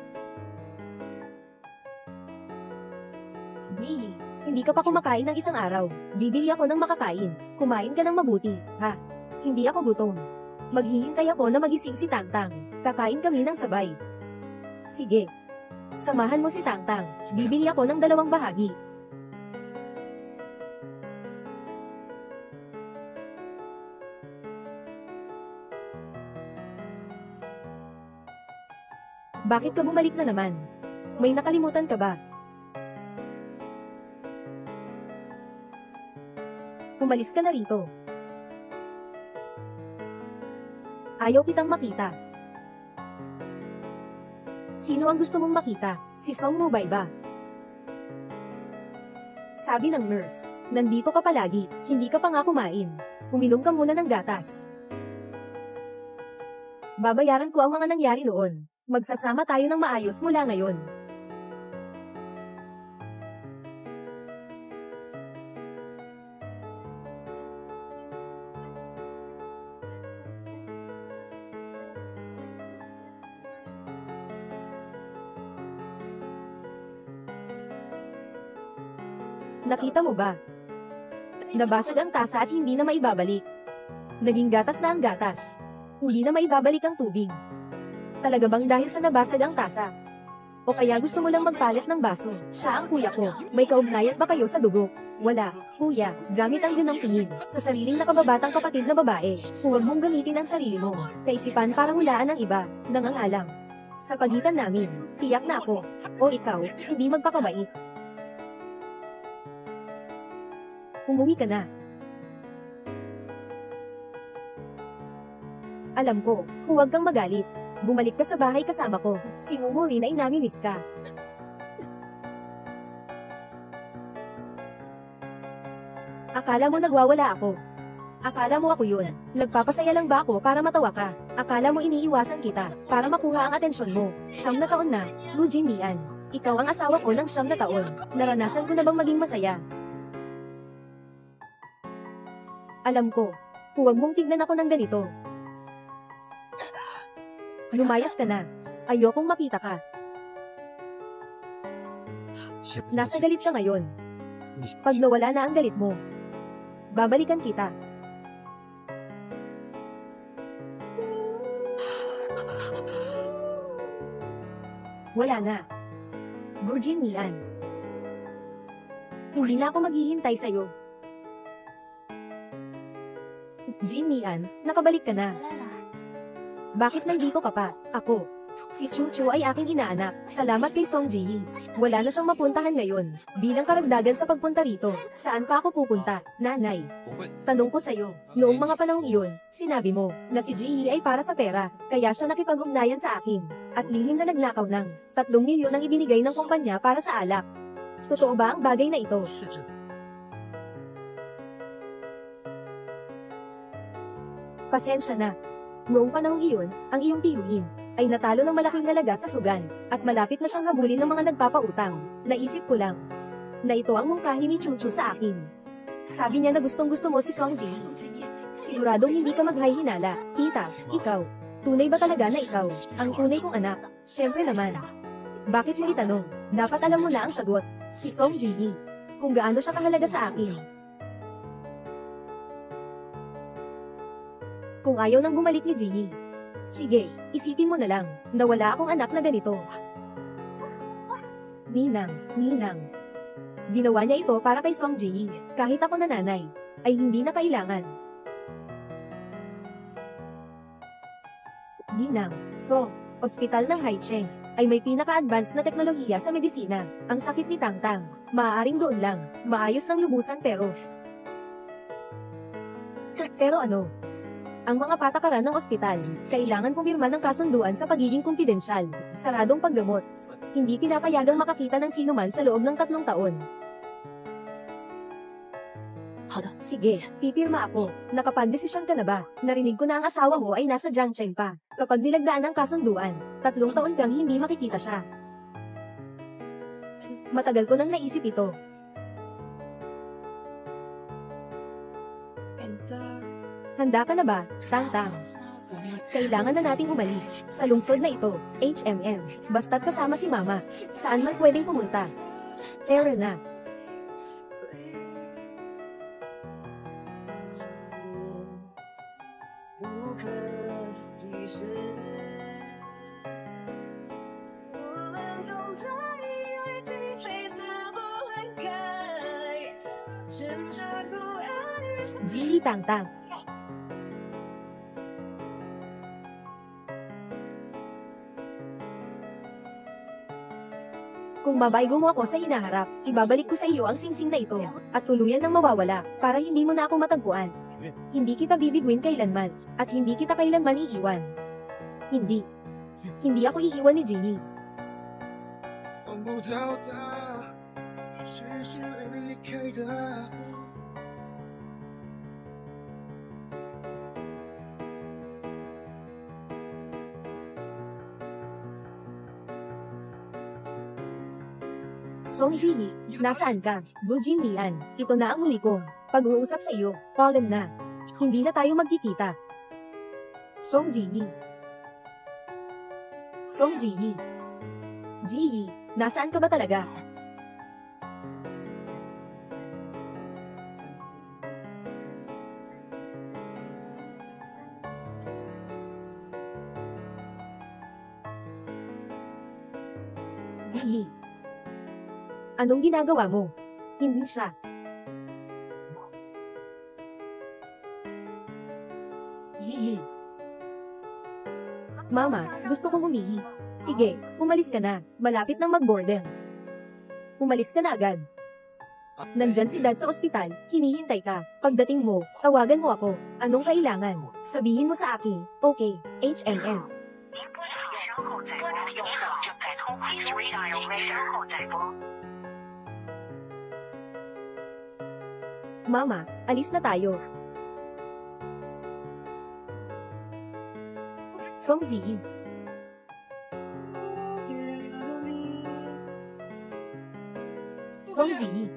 Hindi ka pa kumakain ng isang araw. Bibili ako ng makakain. Kumain ka ng mabuti, ha? Hindi ako gutom. Maghihintay ako na magising si Tang-tang. Kakain kami ng sabay. Sige. Samahan mo si Tang-tang. Bibili ako ng 2 bahagi. Bakit ka bumalik na naman? May nakalimutan ka ba? Umalis ka na rito. Ayaw kitang makita. Sino ang gusto mong makita? Si Song Mubay ba? Sabi ng nurse, nandito ka palagi, hindi ka pa nga kumain. Uminom ka muna ng gatas. Babayaran ko ang mga nangyari noon. Magsasama tayo ng maayos mula ngayon. Nakita mo ba? Nabasag ang tasa at hindi na maibabalik. Naging gatas na ang gatas. Hindi na maibabalik ang tubig. Talaga bang dahil sa nabasag ang tasa? O kaya gusto mo lang magpalit ng baso? Siya ang kuya ko. May kaugnayan ba kayo sa dugo? Wala, kuya. Gamit ang ginang tingin. Sa sariling nakababatang kapatid na babae. Huwag mong gamitin ang sarili mo. Kaisipan para hulaan ng iba. Nangangalang. Sa pagitan namin, tiyak na ako. O ikaw, hindi magpakabait. Umuwi ka na. Alam ko, huwag kang magalit. Bumalik ka sa bahay kasama ko. Sinungurin ay namimiss ka. Akala mo nagwawala ako. Akala mo ako yun. Nagpapasaya lang ba ako para matawa ka? Akala mo iniiwasan kita para makuha ang atensyon mo. 9 na taon na, Lu Jinmian. Ikaw ang asawa ko ng 9 na taon. Naranasan ko na bang maging masaya? Alam ko, huwag mong tignan ako ng ganito. Lumayas ka na. Ayokong makita ka. Nasa galit ka ngayon. Pag nawala na ang galit mo, babalikan kita. Wala na. Virgin Mian. Hindi na ako maghihintay sa'yo. Jin Mian, nakabalik ka na. Bakit nandito ka pa? Ako, Si Chuchu ay aking inaanak. Salamat kay Song Ji. Wala na siyang mapuntahan ngayon. Bilang karagdagan sa pagpunta rito, saan pa ako pupunta, nanay? 不会， Tanong ko sa'yo, noong mga panahong iyon, sinabi mo, na si Ji ay para sa pera, kaya siya nakipag-ugnayan sa akin. At lihim na nagnakaw ng 3 milyon ang ibinigay ng kumpanya para sa alak. Totoo ba ang bagay na ito? 是这， Pasensya na. Noong panahong iyon, ang iyong tiyuhin ay natalo ng malaking halaga sa sugal, at malapit na siyang habulin ng mga nagpapautang. Naisip ko lang na ito ang mungkahi ni Chuchu sa akin. Sabi niya na gustong-gusto mo si Song Ji. Siguradong hindi ka maghahinala. Tita, ikaw. Tunay ba talaga na ikaw ang tunay kong anak? Siyempre naman. Bakit mo itanong? Dapat alam mo na ang sagot. Si Song Ji. Kung gaano siya kahalaga sa akin. Kung ayaw nang bumalik ni Ji. Sige, isipin mo na lang, na wala akong anak na ganito. Ninang. Ginawa niya ito para kay Song Ji. Kahit ako na nanay, ay hindi na kailangan. Ninang, so, ospital ng Haicheng, ay may pinaka-advanced na teknolohiya sa medisina. Ang sakit ni Tangtang, maaaring doon lang, maayos ng lubusan pero... Pero ano? Ang mga patakaran ng ospital, kailangan pumirma ng kasunduan sa pagiging kumpidensyal, saradong paggamot. Hindi pinapayagang makakita ng sinuman sa loob ng 3 taon. Sige, pipirma ako. Nakapag-desisyon ka na ba? Narinig ko na ang asawa mo ay nasa Jiangcheng pa. Kapag nilagdaan ang kasunduan, 3 taon kang hindi makikita siya. Matagal ko nang naisip ito. Handa ka na ba, Tangtang? Kailangan na nating umalis sa lungsod na ito, HMM. Basta't kasama si Mama. Saan man pwedeng pumunta. Tara na. Ji Tangtang. Kung babaigo mo ako sa hinaharap, ibabalik ko sa iyo ang singsing na ito, at tuluyan nang mawawala, para hindi mo na ako matagpuan. Hindi kita bibiguin kailanman, at hindi kita kailanman iiwan. Hindi. Hindi ako iiwan ni Jinny. 忘不掉的，只是离开的。 Song Ji, nasaan ka? Gujin Lian, ito na ang huli kong pag-uusap sa iyo. Problem na. Hindi na tayo magkikita. Song Ji. Song Ji. Ji, nasaan ka ba talaga? Ji. Anong ginagawa mo? Hindi siya. Zihi. Mama, gusto kong umihi. Sige, umalis ka na. Malapit nang mag-boarding. Umalis ka na agad. Nandyan si Dad sa ospital, hinihintay ka. Pagdating mo, tawagan mo ako. Anong kailangan? Sabihin mo sa akin. Okay, HMM. Mama, alis na tayo. Song Zi. Song Zi.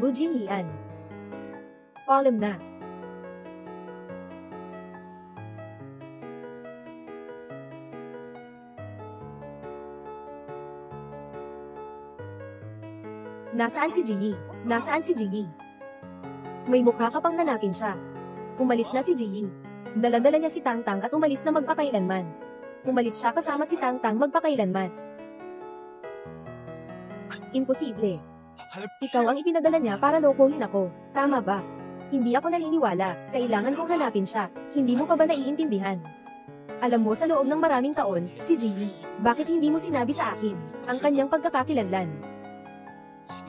Bujing Lian. Paalam na. Nasaan si Jingy? Nasaan si Jingy? May mukha ka pang nanapin siya. Umalis na si Jingy. Daladala niya si Tangtang at umalis na magpakailanman. Umalis siya kasama si Tangtang magpakailanman. Imposible. Ikaw ang ipinadala niya para lokohin ako. Tama ba? Hindi ako naniniwala, kailangan kong hanapin siya. Hindi mo pa ba naiintindihan? Alam mo sa loob ng maraming taon, si Ji, bakit hindi mo sinabi sa akin, ang kanyang pagkakakilanlan?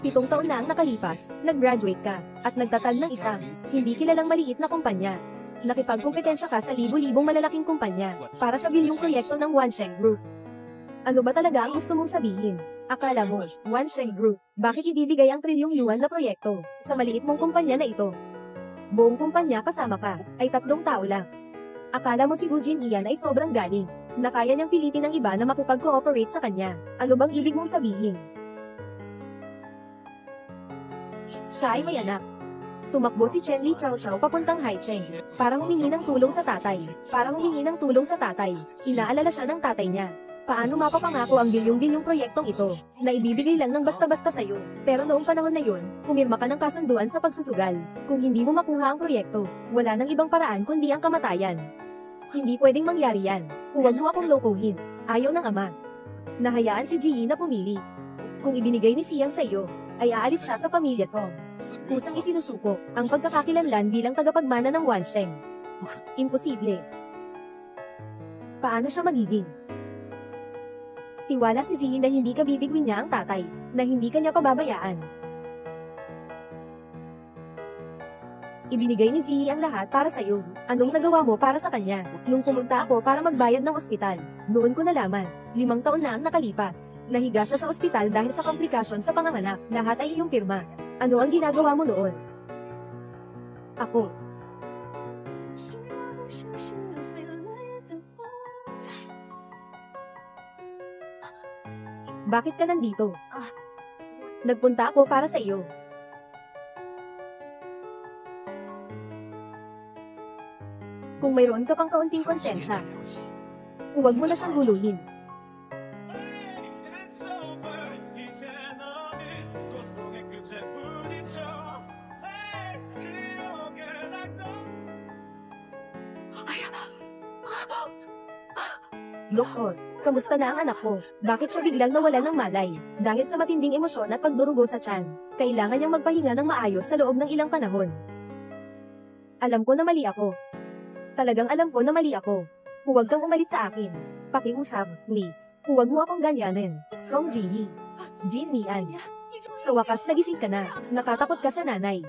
7 taon na ang nakalipas, nag-graduate ka, at nagtatag ng isang, hindi kilalang maliit na kumpanya. Nakipagkompetensya ka sa libo-libong malalaking kumpanya, para sa bilyong proyekto ng Wansheng Group. Ano ba talaga ang gusto mong sabihin? Akala mo, Wansheng Group, bakit ibibigay ang trilyong yuan na proyekto, sa maliit mong kumpanya na ito? Buong kumpanya kasama ka, ay 3 tao lang. Akala mo si Gu Jinyan ay sobrang galing, na kaya niyang pilitin ng iba na makipag-cooperate sa kanya. Ano bang ibig mong sabihin? Siya ay may anak. Tumakbo si Chen Li Chao Chao papuntang Haicheng, para humingi ng tulong sa tatay. Inaalala siya ng tatay niya. Paano mapapangako ang bilyong-bilyong proyektong ito, na ibibigay lang ng basta-basta sa'yo? Pero noong panahon na yun, pumirma ka ng kasunduan sa pagsusugal. Kung hindi mo makuha ang proyekto, wala nang ibang paraan kundi ang kamatayan. Hindi pwedeng mangyari yan. Huwag mo akong lokohin. Ayaw ng ama. Nahayaan si Ji na pumili. Kung ibinigay ni Siyang sa iyo, ay aalis siya sa pamilya Song. Kusang isinusuko ang pagkakakilanlan bilang tagapagmana ng Wansheng. Imposible. Paano siya magiging? Tiwala si Ziyi na hindi ka bibigwin niya ang tatay, na hindi ka niya pababayaan. Ibinigay ni Ziyi ang lahat para sa iyo. Anong nagawa mo para sa kanya? Nung pumunta ako para magbayad ng ospital, noon ko nalaman, 5 taon na ang nakalipas. Nahiga siya sa ospital dahil sa komplikasyon sa panganganak. Lahat ay iyong pirma. Ano ang ginagawa mo noon? Ako. Bakit ka nandito? Nagpunta ako para sa iyo. Kung mayroon ka pang kaunting konsensya, huwag mo na siyang guluhin. Doktor, kamusta na ang anak ko? Bakit siya biglang nawala ng malay? Dahil sa matinding emosyon at pagdurugo sa tiyan, kailangan niyang magpahinga ng maayos sa loob ng ilang panahon. Alam ko na mali ako. Talagang alam ko na mali ako. Huwag kang umalis sa akin. Pakiusap, please. Huwag mo akong ganyanin. Song Ji, Jin Mian. Sa wakas nagising ka na. Natatakot ka sa nanay.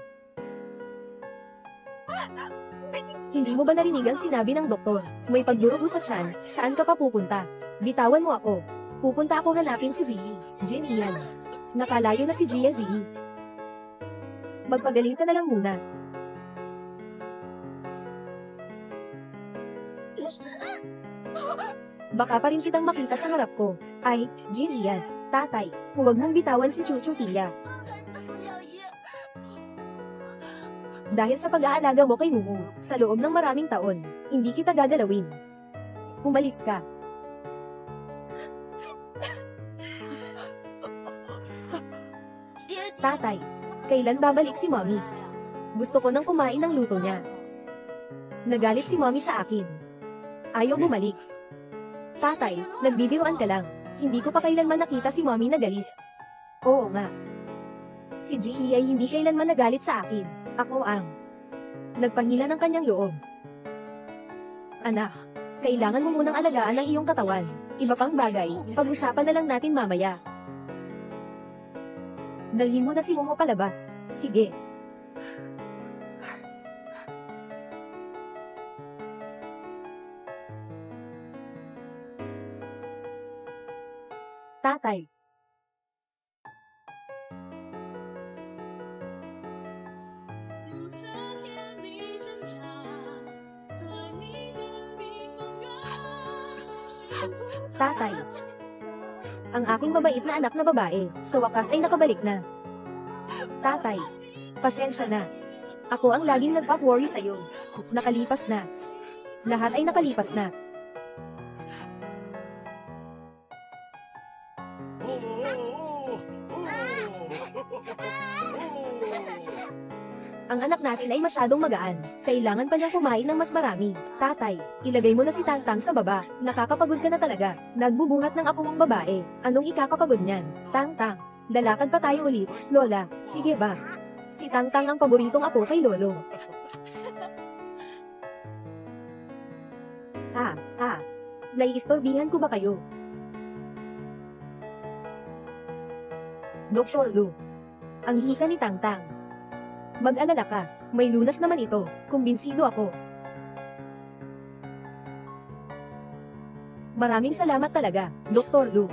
Hindi mo ba narinig ang sinabi ng doktor? May pagdurugo sa tiyan, saan ka pa pupunta? Bitawan mo ako. Pupunta ako hanapin si Ziyi, Jin Mian. Nakalayo na si Jia Ziyi. Magpagaling ka na lang muna. Baka pa rin kitang makita sa harap ko. Ay, Jin, tatay, huwag mong bitawan si Chuchu Tia. Dahil sa pag-aalaga mo kay Mumu, sa loob ng maraming taon, hindi kita gagalawin. Umalis ka. Tatay, kailan babalik si Mommy? Gusto ko nang kumain ng luto niya. Nagalit si Mommy sa akin. Ayaw bumalik. Tatay, nagbibiruan ka lang. Hindi ko pa kailanman nakita si Mommy na galit. Oo nga. Si Ji ay hindi kailanman nagalit sa akin. Ako ang nagpahila ng kanyang loob. Anak, kailangan mo munang alagaan ang iyong katawan. Iba pang bagay, pag-usapan na lang natin mamaya. Dalhin mo na si Momo palabas. Sige. Tatay. Tatay. Ang aking mabait na anak na babae, sa wakas ay nakabalik na. Tatay. Pasensya na. Ako ang laging nagpap-worry sa'yo. Nakalipas na. Lahat ay nakalipas na. Ang anak natin ay masyadong magaan. Kailangan pa niyang kumain ng mas marami. Tatay, ilagay mo na si Tangtang sa baba. Nakakapagod ka na talaga. Nagbubuhat ng apo mong babae. Anong ikakapagod niyan? Tangtang, lalakad pa tayo ulit. Lola, sige ba? Si Tangtang ang paboritong apo kay Lolo. Naiistorbihan ko ba kayo? Dr. Lu. Ang hika ni Tangtang. Mag-alala ka, may lunas naman ito, kumbinsido ako. Maraming salamat talaga, Dr. Lu.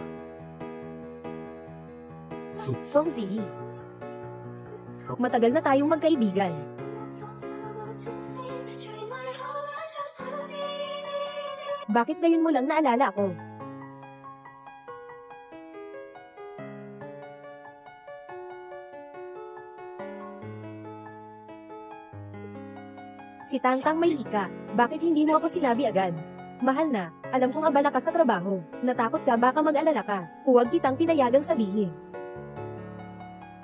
Song Ziyi. Matagal na tayong magkaibigan. Bakit ngayon mo lang naalala ako? Si Tangtang may hika, bakit hindi mo ako sinabi agad? Mahal na, alam kong abala ka sa trabaho, natakot ka baka mag-alala ka, huwag kitang pinayagang sabihin.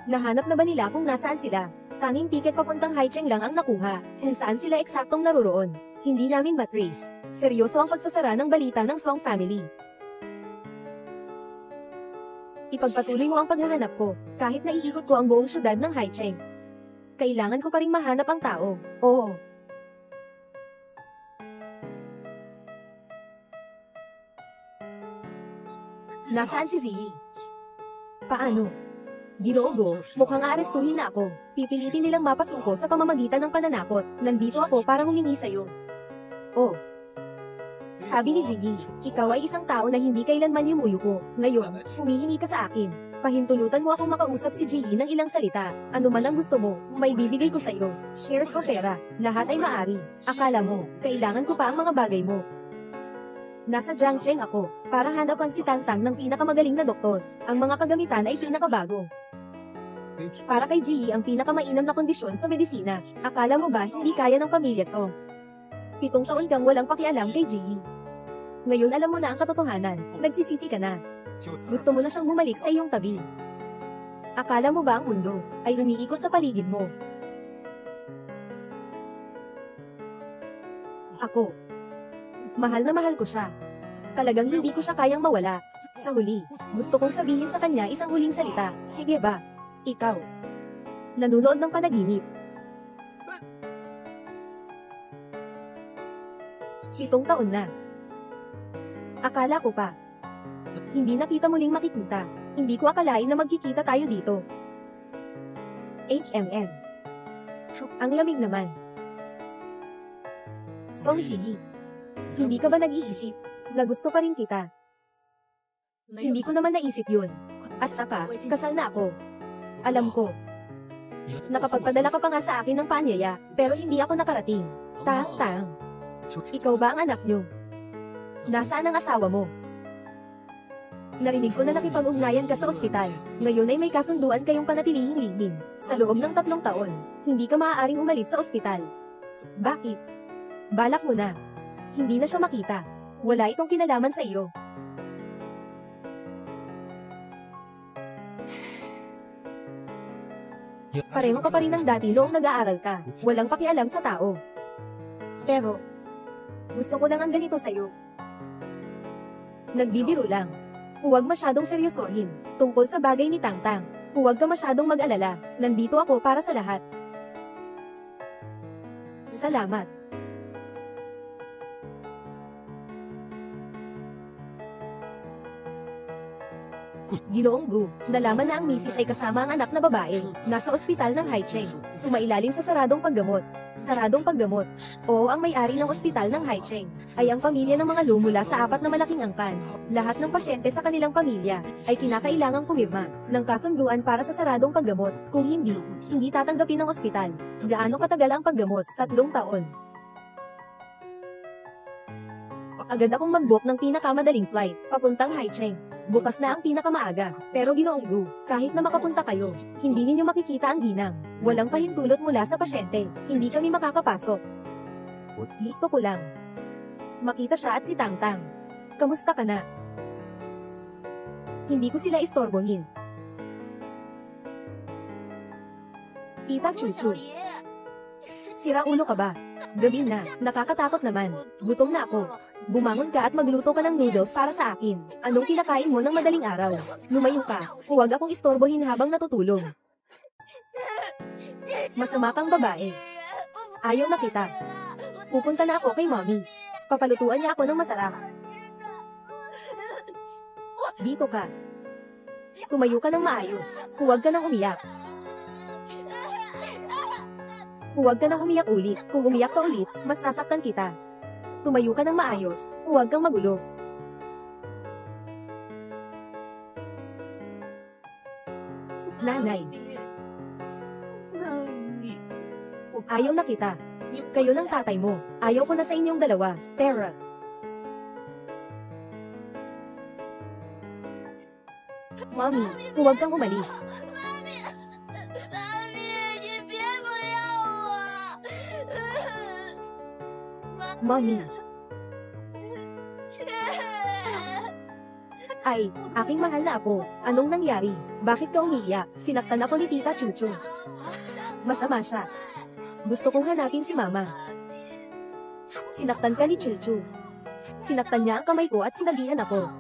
Nahanap na ba nila kung nasaan sila? Tanging tiket papuntang Haicheng lang ang nakuha, kung saan sila eksaktong naroroon. Hindi namin matrace. Seryoso ang pagsasara ng balita ng Song family. Ipagpatuloy mo ang paghahanap ko, kahit naiikot ko ang buong syudad ng Haicheng. Kailangan ko pa ring mahanap ang tao. Oo. Nasaan si Ziyi? Paano? Ginoo, mukhang aarestuhin na ako. Pipilitin nilang mapasuko sa pamamagitan ng pananakot. Nandito ako para humingi sa'yo. Oh. Sabi ni Jiggy, ikaw ay isang tao na hindi kailanman yumuyuko. Ngayon, humihingi ka sa akin. Pahintulutan mo akong makausap si Jiggy ng ilang salita. Ano man ang gusto mo, may bibigay ko sa'yo. Shares o pera, lahat ay maari. Akala mo, kailangan ko pa ang mga bagay mo. Nasa Jiangcheng ako, para hanapan si Tangtang ng pinakamagaling na doktor. Ang mga kagamitan ay pinakabago. Para kay Jiggy ang pinakamainam na kondisyon sa medisina. Akala mo ba hindi kaya ng pamilya Song? 7 taon kang walang pakialam kay Jiggy. Ngayon alam mo na ang katotohanan, nagsisisi ka na. Gusto mo na siyang bumalik sa iyong tabi. Akala mo ba ang mundo ay umiikot sa paligid mo? Ako. Mahal na mahal ko siya. Talagang hindi ko siya kayang mawala. Sa huli, gusto kong sabihin sa kanya isang huling salita. Sige ba? Ikaw. Nanunood ng panaginip. 7 taon na. Akala ko pa. Hindi na kita muling makikita. Hindi ko akalain na magkikita tayo dito. HMN. Ang lamig naman. Song Ziyi. Hindi ka ba nag-iisip na gusto pa rin kita? Hindi ko naman naisip yun. At saka, kasal na ako. Alam ko. Nakapagpadala ka pa nga sa akin ng paanyaya, pero hindi ako nakarating. Tang-tang. Ikaw ba ang anak nyo? Nasaan ang asawa mo? Narinig ko na nakipag-ugnayan ka sa ospital. Ngayon ay may kasunduan kayong panatilihing lihim. Sa loob ng 3 taon, hindi ka maaaring umalis sa ospital. Bakit? Balak mo na. Hindi na siya makita. Wala itong kinalaman sa iyo. Pareho ka pa rin ng dati noong nag-aaral ka. Walang pakialam sa tao. Pero, gusto ko lang ang ganito sa'yo. Nagbibiro lang. Huwag masyadong seryosohin. Tungkol sa bagay ni Tangtang, huwag ka masyadong mag-alala. Nandito ako para sa lahat. Salamat. Ginoong Gu, nalaman na ang misis ay kasama ang anak na babae, nasa ospital ng Haicheng, sumailalim sa saradong paggamot. Saradong paggamot. Oo, ang may-ari ng ospital ng Haicheng ay ang pamilya ng mga lumula sa 4 na malaking angkan. Lahat ng pasyente sa kanilang pamilya ay kinakailangang pumirma ng kasunduan para sa saradong paggamot. Kung hindi, hindi tatanggapin ng ospital. Gaano katagal ang paggamot? 3 taon. Agad akong mag-book ng pinakamadaling flight, papuntang Haicheng. Bukas na ang pinakamaaga, pero Ginoong Gu, kahit na makapunta kayo, hindi ninyo makikita ang ginang. Walang pahintulot mula sa pasyente, hindi kami makakapasok. Gusto ko lang makita siya at si Tangtang. Kamusta ka na? Hindi ko sila istorbohin. Tita Chuchu. Sira ulo ka ba? Gabi na, nakakatakot naman. Gutom na ako. Bumangon ka at magluto ka ng noodles para sa akin. Anong kinakain mo ng madaling araw? Lumayo ka. Huwag akong istorbohin habang natutulog. Masama kang babae. Ayaw na kita. Pupunta na ako kay mommy. Papalutuan niya ako ng masarap. Dito ka. Tumayo ka ng maayos. Huwag ka nang umiyak. Huwag ka nang umiyak ulit. Kung umiyak ka ulit, mas sasaktan kita. Tumayo ka ng maayos. Huwag kang magulo. Nanay. Ayaw na kita. Kayo ng tatay mo. Ayaw ko na sa inyong dalawa. Tara. Mommy, huwag kang umalis. Mommy. Ay, aking mahal na apo. Anong nangyari? Bakit ka umiiyak? Sinaktan ako ni Tita Chuchu. Masama siya. Gusto kong hanapin si Mama. Sinaktan ka ni Chuchu. Sinaktan niya ang kamay ko at sinabihan ako.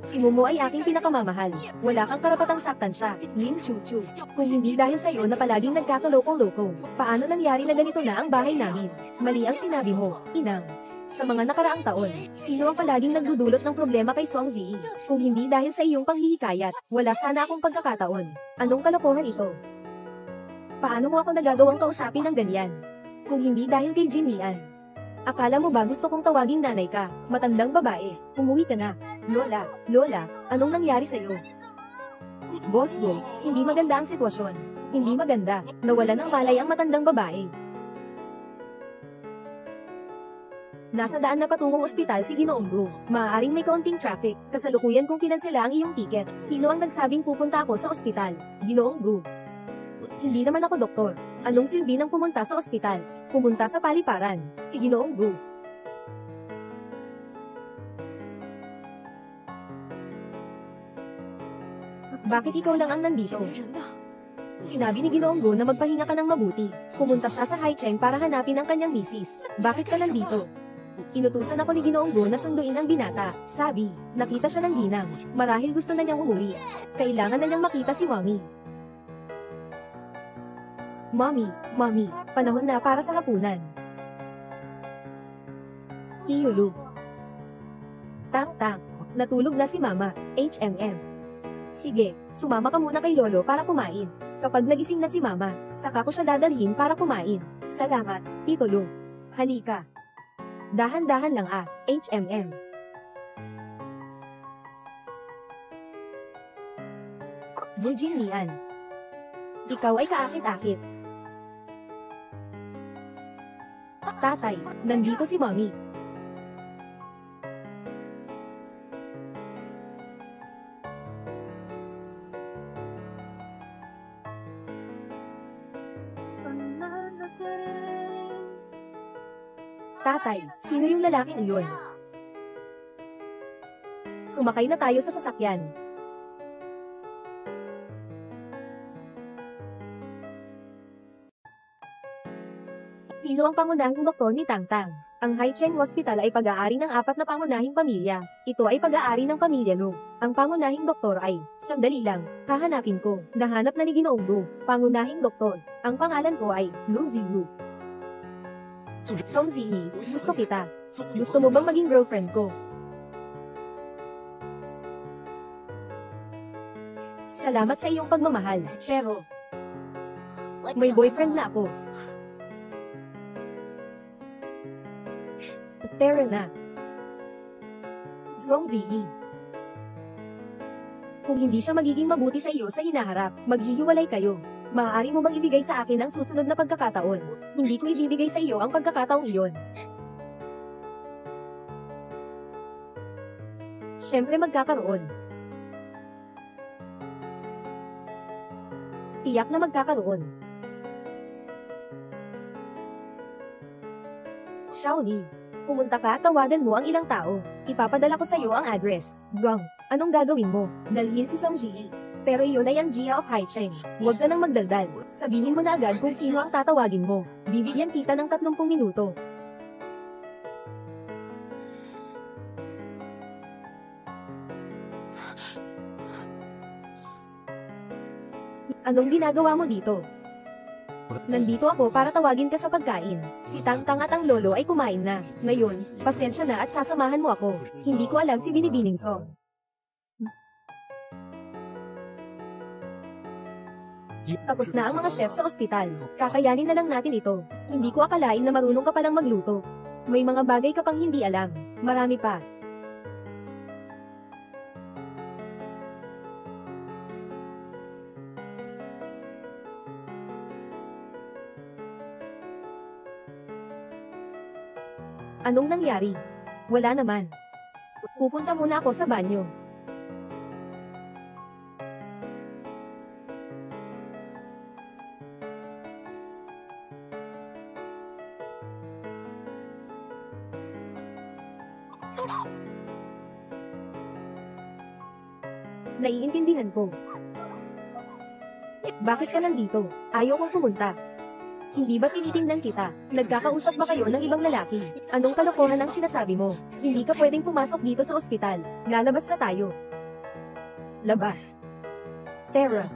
Si Momo ay aking pinakamamahal. Wala kang karapatang saktan siya, Lin Chuchu. Kung hindi dahil sa'yo na palaging nagkakaloko-loko, paano nangyari na ganito na ang bahay namin? Mali ang sinabi mo, Inang. Sa mga nakaraang taon, sino ang palaging nagdudulot ng problema kay Song Zi? Kung hindi dahil sa iyong panghihikayat, wala sana akong pagkakataon. Anong kalokohan ito? Paano mo ako nagagawang kausapin ng ganyan? Kung hindi dahil kay Jin Lian. Akala mo ba gusto kong tawaging nanay ka, matandang babae? Umuwi ka na. Lola, anong nangyari sa'yo? Boss Bo, hindi maganda ang sitwasyon. Hindi maganda, nawala ng malay ang matandang babae. Nasa daan na patungong ospital si Ginoong Gu. Maaaring may kaunting traffic, kasalukuyan kung kinansela ang iyong ticket. Sino ang nagsabing pupunta ako sa ospital? Ginoong Gu. Hindi naman ako doktor. Anong silbi ng pumunta sa ospital? Pumunta sa paliparan. Si Ginoong Gu. Bakit ikaw lang ang nandito? Sinabi ni Ginoong Gu na magpahinga ka ng mabuti. Pumunta siya sa Haicheng para hanapin ang kanyang misis. Bakit ka nandito? Inutusan ako ni Ginoong Gu na sunduin ang binata. Sabi, nakita siya ng ginang. Marahil gusto na niyang umuwi. Kailangan na niyang makita si Mommy. Mommy, panahon na para sa hapunan. Hiyulu. Tang, natulog na si Mama, HMM. Sige, sumama ka muna kay Lolo para kumain. Kapag nagising na si Mama, saka ko siya dadalhin para kumain. Salamat, Tito Lu. Halika. Dahan-dahan lang HMM. Bujin Lian. Ikaw ay kaakit-akit. Tatay, nandito si Mommy. Tatay, sino yung lalaking iyon? Sumakay na tayo sa sasakyan. Sino ang pangunahing doktor ni Tangtang? Ang Haicheng Hospital ay pag-aari ng 4 na pangunahing pamilya. Ito ay pag-aari ng pamilya Lu. Ang pangunahing doktor ay, sandali lang, hahanapin ko. Nahanap na ni Ginoong Gu. Pangunahing doktor. Ang pangalan ko ay, Lu Ziyu. Song Ziyi, gusto kita. Gusto mo bang maging girlfriend ko? Salamat sa iyong pagmamahal, pero may boyfriend na ako. Tara na. Song Ziyi. Kung hindi siya magiging mabuti sa iyo sa hinaharap, maghihiwalay kayo. Maaari mo bang ibigay sa akin ang susunod na pagkakataon? Hindi ko ibibigay sa iyo ang pagkakataong iyon. Siyempre magkakaroon. Tiyak na magkakaroon. Shaoli, pumunta ka at tawagan mo ang ilang tao. Ipapadala ko sa iyo ang address. Gong, anong gagawin mo? Dalhin si Song Ziyi. Pero iyon ay ang Jia of Haicheng. Huwag ka nang magdaldal. Sabihin mo na agad kung sino ang tatawagin mo. Bibigyan kita ng 30 minuto. Anong ginagawa mo dito? Nandito ako para tawagin ka sa pagkain. Si Tang-Tang at ang lolo ay kumain na. Ngayon, pasensya na at sasamahan mo ako. Hindi ko alam si Binibining Song. Tapos na ang mga chef sa ospital. Kakayanin na lang natin ito. Hindi ko akalain na marunong ka palang magluto. May mga bagay ka pang hindi alam. Marami pa. Anong nangyari? Wala naman. Pupunta muna ako sa banyo. Naiintindihan ko. Bakit ka nandito? Ayaw kong pumunta. Hindi ba tinitingnan kita? Nagkakausap ba kayo ng ibang lalaki? Anong kalokohan ang sinasabi mo? Hindi ka pwedeng pumasok dito sa ospital. Lalabas na tayo. Labas. Tara.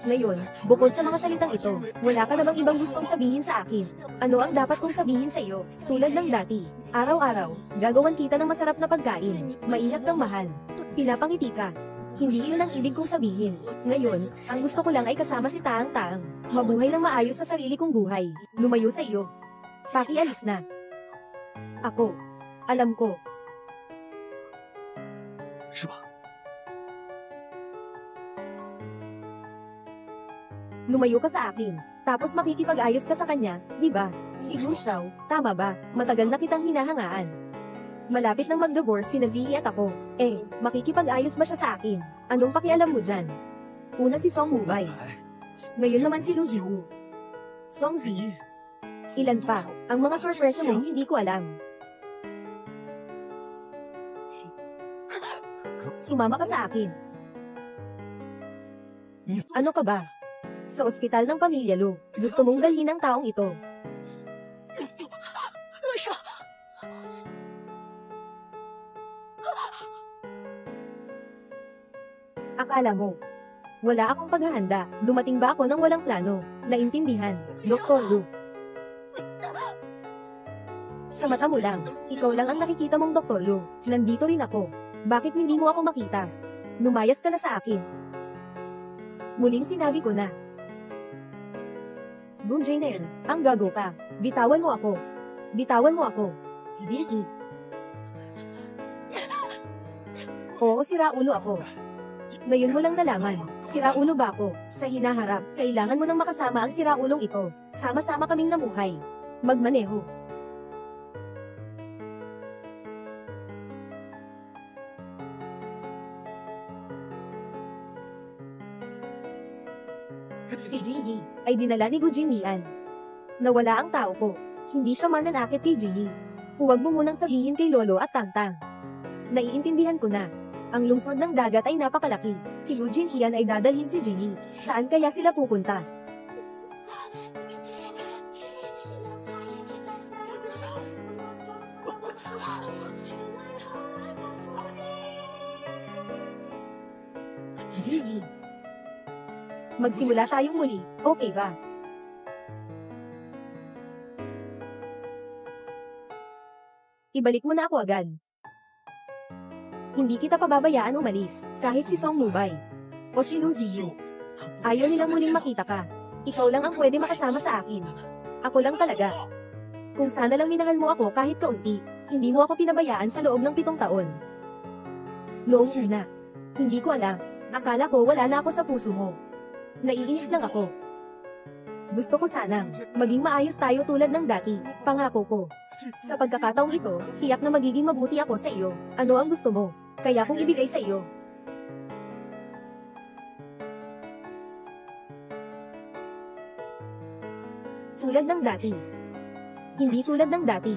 Ngayon, bukod sa mga salitang ito, wala ka namang ibang gustong sabihin sa akin. Ano ang dapat kong sabihin sa iyo? Tulad ng dati. Araw-araw, gagawan kita ng masarap na pagkain. Maingat kang mahal. Pinapangiti ka. Hindi yun ang ibig kong sabihin. Ngayon, ang gusto ko lang ay kasama si Taang-Taang. Mabuhay ng maayos sa sarili kong buhay. Lumayo sa iyo. Pakialis na. Ako. Alam ko. Lumayo ka sa akin. Tapos makikipag-ayos ka sa kanya, di ba? Si Gu Xiao, tama ba? Matagal na kitang hinahangaan. Malapit nang mag-divorce si Ziyi at ako. Makikipag-ayos ba siya sa akin? Anong pakialam mo dyan? Una si Song Hubei. Ngayon naman si Lu Ziyu. Song Zi. Ilan pa? Ang mga sorpresa mo hindi ko alam. Sumama ka sa akin. Ano ka ba? Sa ospital ng pamilya Lu, gusto mong dalhin ang taong ito. Akala mo, wala akong paghahanda, dumating ba ako ng walang plano, naintindihan, Dr. Lu. Sa mata mo lang, ikaw lang ang nakikita mong Dr. Lu, nandito rin ako. Bakit hindi mo ako makita? Lumayas ka na sa akin. Muling sinabi ko na. Gu Jainer, ang gago ka. Bitawan mo ako. Bitawan mo ako. Hindi. Oo, sira ulo ako. Ngayon mo lang nalaman, siraulo ba ako? Sa hinaharap, kailangan mo nang makasama ang siraulong ito. Sama-sama kaming namuhay. Magmaneho. Si Ji ay dinala ni Gu Jinlian. Nawala ang tao ko. Hindi siya mananakit kay Ji. Huwag mo munang sabihin kay Lolo at Tang-Tang. Naiintindihan ko na. Ang lungsod ng dagat ay napakalaki. Si Gu Jinlian ay dadalhin si Ji. Saan kaya sila pupunta? Ji. Magsimula tayong muli, okay ba? Ibalik mo na ako agad. Hindi kita pababayaan umalis, kahit si Song Hubei o si Lu Ziyu. Ayaw nilang muling makita ka. Ikaw lang ang pwede makasama sa akin. Ako lang talaga. Kung sana lang minahal mo ako kahit kaunti, hindi mo ako pinabayaan sa loob ng 7 taon. Noong una, hindi ko alam. Akala ko wala na ako sa puso mo. Naiinis lang ako. Gusto ko sanang maging maayos tayo tulad ng dati, pangako ko. Sa pagkakataong ito, tiyak na magiging mabuti ako sa iyo. Ano ang gusto mo? Kaya kong ibigay sa iyo. Tulad ng dati. Hindi tulad ng dati.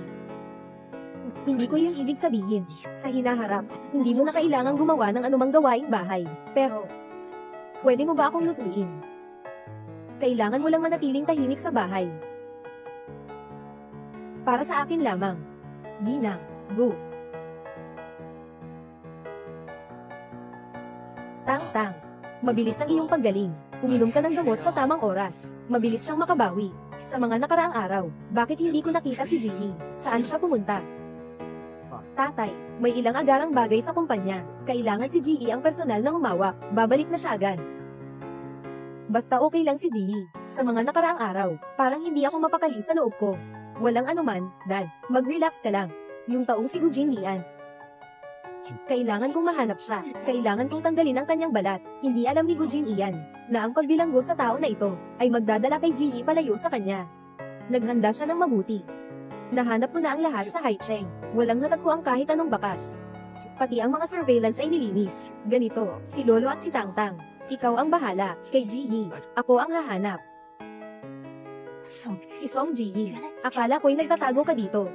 Hindi ko yung ibig sabihin. Sa hinaharap, hindi mo na kailangang gumawa ng anumang gawaing bahay. Pero, pwede mo ba akong lutuin? Kailangan mo lang manatiling tahimik sa bahay. Para sa akin lamang. Ginang, go. Tang-Tang, mabilis ang iyong paggaling. Uminom ka ng gamot sa tamang oras. Mabilis siyang makabawi. Sa mga nakaraang araw, bakit hindi ko nakita si Jimmy? Saan siya pumunta? Tatay, may ilang agarang bagay sa kumpanya. Kailangan si G.E. ang personal na humawak. Babalik na siya agad. Basta okay lang si D.E. Sa mga nakaraang araw, parang hindi ako mapakali sa loob ko. Walang anuman, Dad. Mag-relax ka lang. Yung taong si Gujin Lian. Kailangan kong mahanap siya. Kailangan kong tanggalin ang kanyang balat. Hindi alam ni Gujin Ian na ang pagbilanggo sa tao na ito ay magdadala kay G.E. palayo sa kanya. Naghanda siya ng mabuti. Nahanap ko na ang lahat sa Haicheng. Walang natagpuan kahit anong bakas. Pati ang mga surveillance ay nilinis. Ganito, si Lolo at si Tangtang. Ikaw ang bahala, kay G.E. Ako ang hahanap. Si Song Ji-yi. Akala ko'y nagtatago ka dito.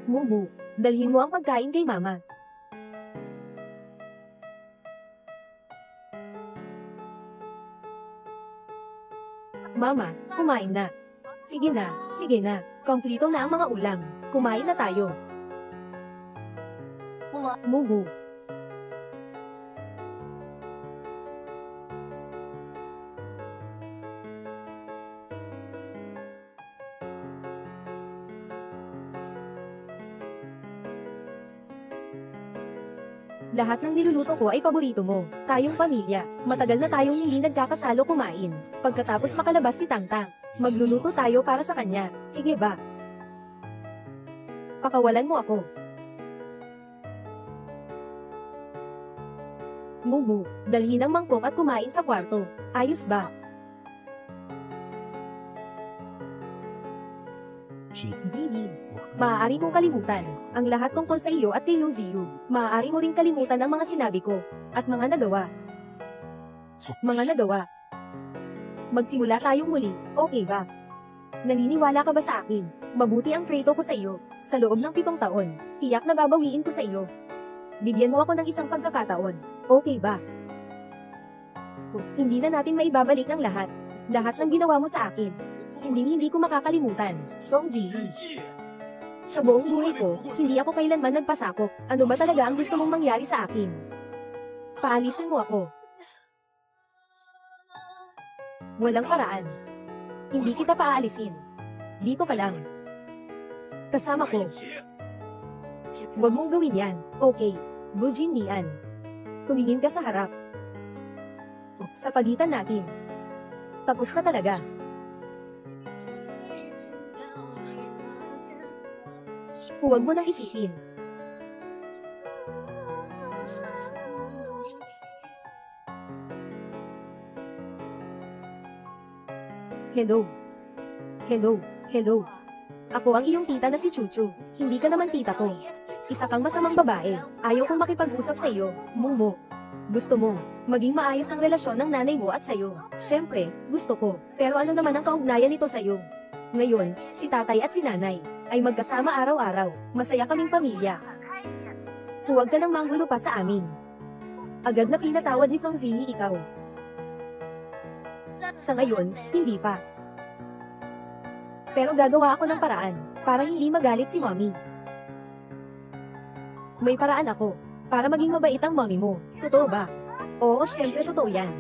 Mumu, dalhin mo ang pagkain kay Mama. Mama, kumain na. Sige na, sige na. Kompleto na ang mga ulam. Kumain na tayo. Mumu. Lahat ng niluluto ko ay paborito mo. Tayong pamilya. Matagal na tayong hindi nagkakasalo kumain. Pagkatapos makalabas si Tangtang, magluluto tayo para sa kanya. Sige ba? Pakawalan mo ako. Mumu, dalhin ang mangkok at kumain sa kwarto. Ayos ba? Bibi. Maaari kong kalimutan ang lahat tungkol sa iyo at kay Luziu. Maaari mo ring kalimutan ang mga sinabi ko at mga nagawa. Mga nagawa. Magsimula tayong muli, okay ba? Naniniwala ka ba sa akin? Mabuti ang trato ko sa iyo. Sa loob ng 7 taon, tiyak na babawiin ko sa iyo. Bigyan mo ako ng isang pagkakataon, okay ba? Hindi na natin maibabalik ang lahat. Lahat ng ginawa mo sa akin. Hindi ko makakalimutan, Song Ji-yi. Sa buong buhay ko, hindi ako kailanman nagpasakop. Ano ba talaga ang gusto mong mangyari sa akin? Paalisin mo ako. Walang paraan. Hindi kita paalisin. Dito ka lang. Kasama ko. Huwag mong gawin yan, okay? Gujin Lian. Tumingin ka sa harap. Sa pagitan natin. Tapos ka talaga. Huwag mo nang isipin. Hello. Hello. Hello. Ako ang iyong tita na si Chuchu. Hindi ka naman tita ko. Isa kang masamang babae. Ayaw kong makipag-usap sa iyo, Mumu. Gusto mo, maging maayos ang relasyon ng nanay mo at sa'yo. Siyempre, gusto ko. Pero ano naman ang kaugnayan nito sa'yo? Ngayon, si tatay at si nanay ay magkasama araw-araw. Masaya kaming pamilya. Huwag ka nang manggulo pa sa amin. Agad na pinatawad ni Song Ziyi ikaw. Sa ngayon, hindi pa. Pero gagawa ako ng paraan para hindi magalit si mommy. May paraan ako para maging mabait ang mommy mo. Totoo ba? Oo, syempre totoo yan.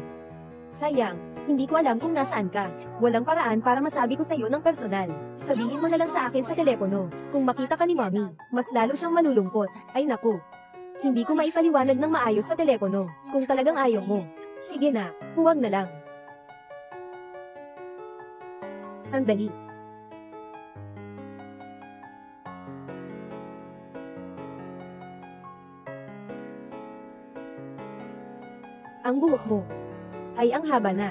Sayang, hindi ko alam kung nasaan ka. Walang paraan para masabi ko sa iyo ng personal. Sabihin mo na lang sa akin sa telepono. Kung makita ka ni mommy, mas lalo siyang malulungkot. Ay naku. Hindi ko maipaliwanag ng maayos sa telepono. Kung talagang ayaw mo. Sige na, huwag na lang. Sandali. Ang buhok mo ay ang haba na.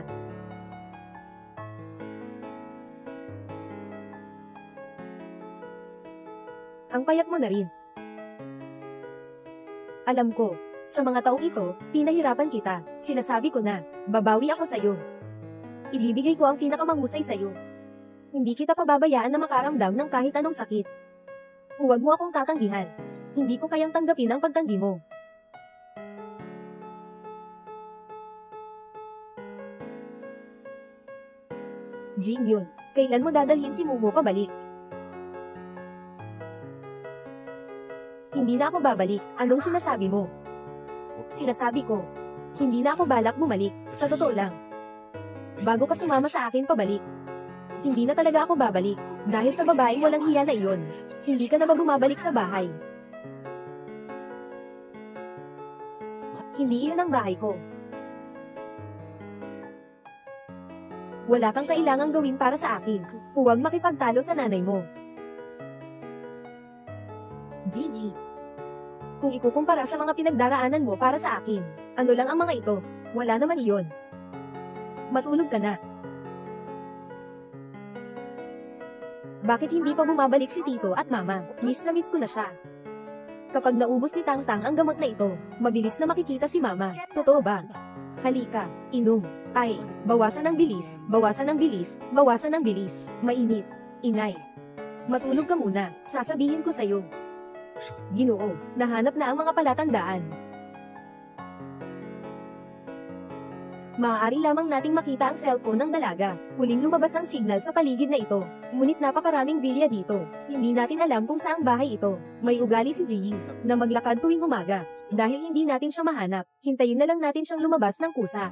Ang payat mo na rin. Alam ko, sa mga taong ito, pinahirapan kita. Sinasabi ko na, babawi ako sa'yo. Ibibigay ko ang pinakamahusay sa'yo. Hindi kita pababayaan na makaramdam ng kahit anong sakit. Huwag mo akong tatanggihan. Hindi ko kayang tanggapin ang pagtanggi mo. Jin Yun, kailan mo dadalhin si Mumu pabalik? Hindi na ako babalik. Anong sinasabi mo? Sinasabi ko, hindi na ako balak bumalik. Sa totoo lang. Bago ka sumama sa akin pabalik. Hindi na talaga ako babalik. Dahil sa babaeng walang hiya na iyon. Hindi ka na ba bumabalik sa bahay? Hindi iyon ang bahay ko. Wala kang kailangang gawin para sa akin. Huwag makipagtalo sa nanay mo. Gini. Kung ikukumpara sa mga pinagdaraanan mo para sa akin, ano lang ang mga ito? Wala naman iyon. Matulog ka na. Bakit hindi pa bumabalik si Tito at Mama? Miss na miss ko na siya. Kapag naubos ni Tangtang ang gamot na ito, mabilis na makikita si Mama. Totoo ba? Halika, inom. Ay, bawasan ng bilis, bawasan ng bilis, bawasan ng bilis. Mainit. Inay. Matulog ka muna, sasabihin ko sa'yo. Ginoo, nahanap na ang mga palatandaan. Maaari lamang nating makita ang cellphone ng dalaga. Huling lumabas ang signal sa paligid na ito. Ngunit napakaraming bilya dito. Hindi natin alam kung saang bahay ito. May ugali si Gigi na maglakad tuwing umaga. Dahil hindi natin siya mahanap, hintayin na lang natin siyang lumabas ng kusa.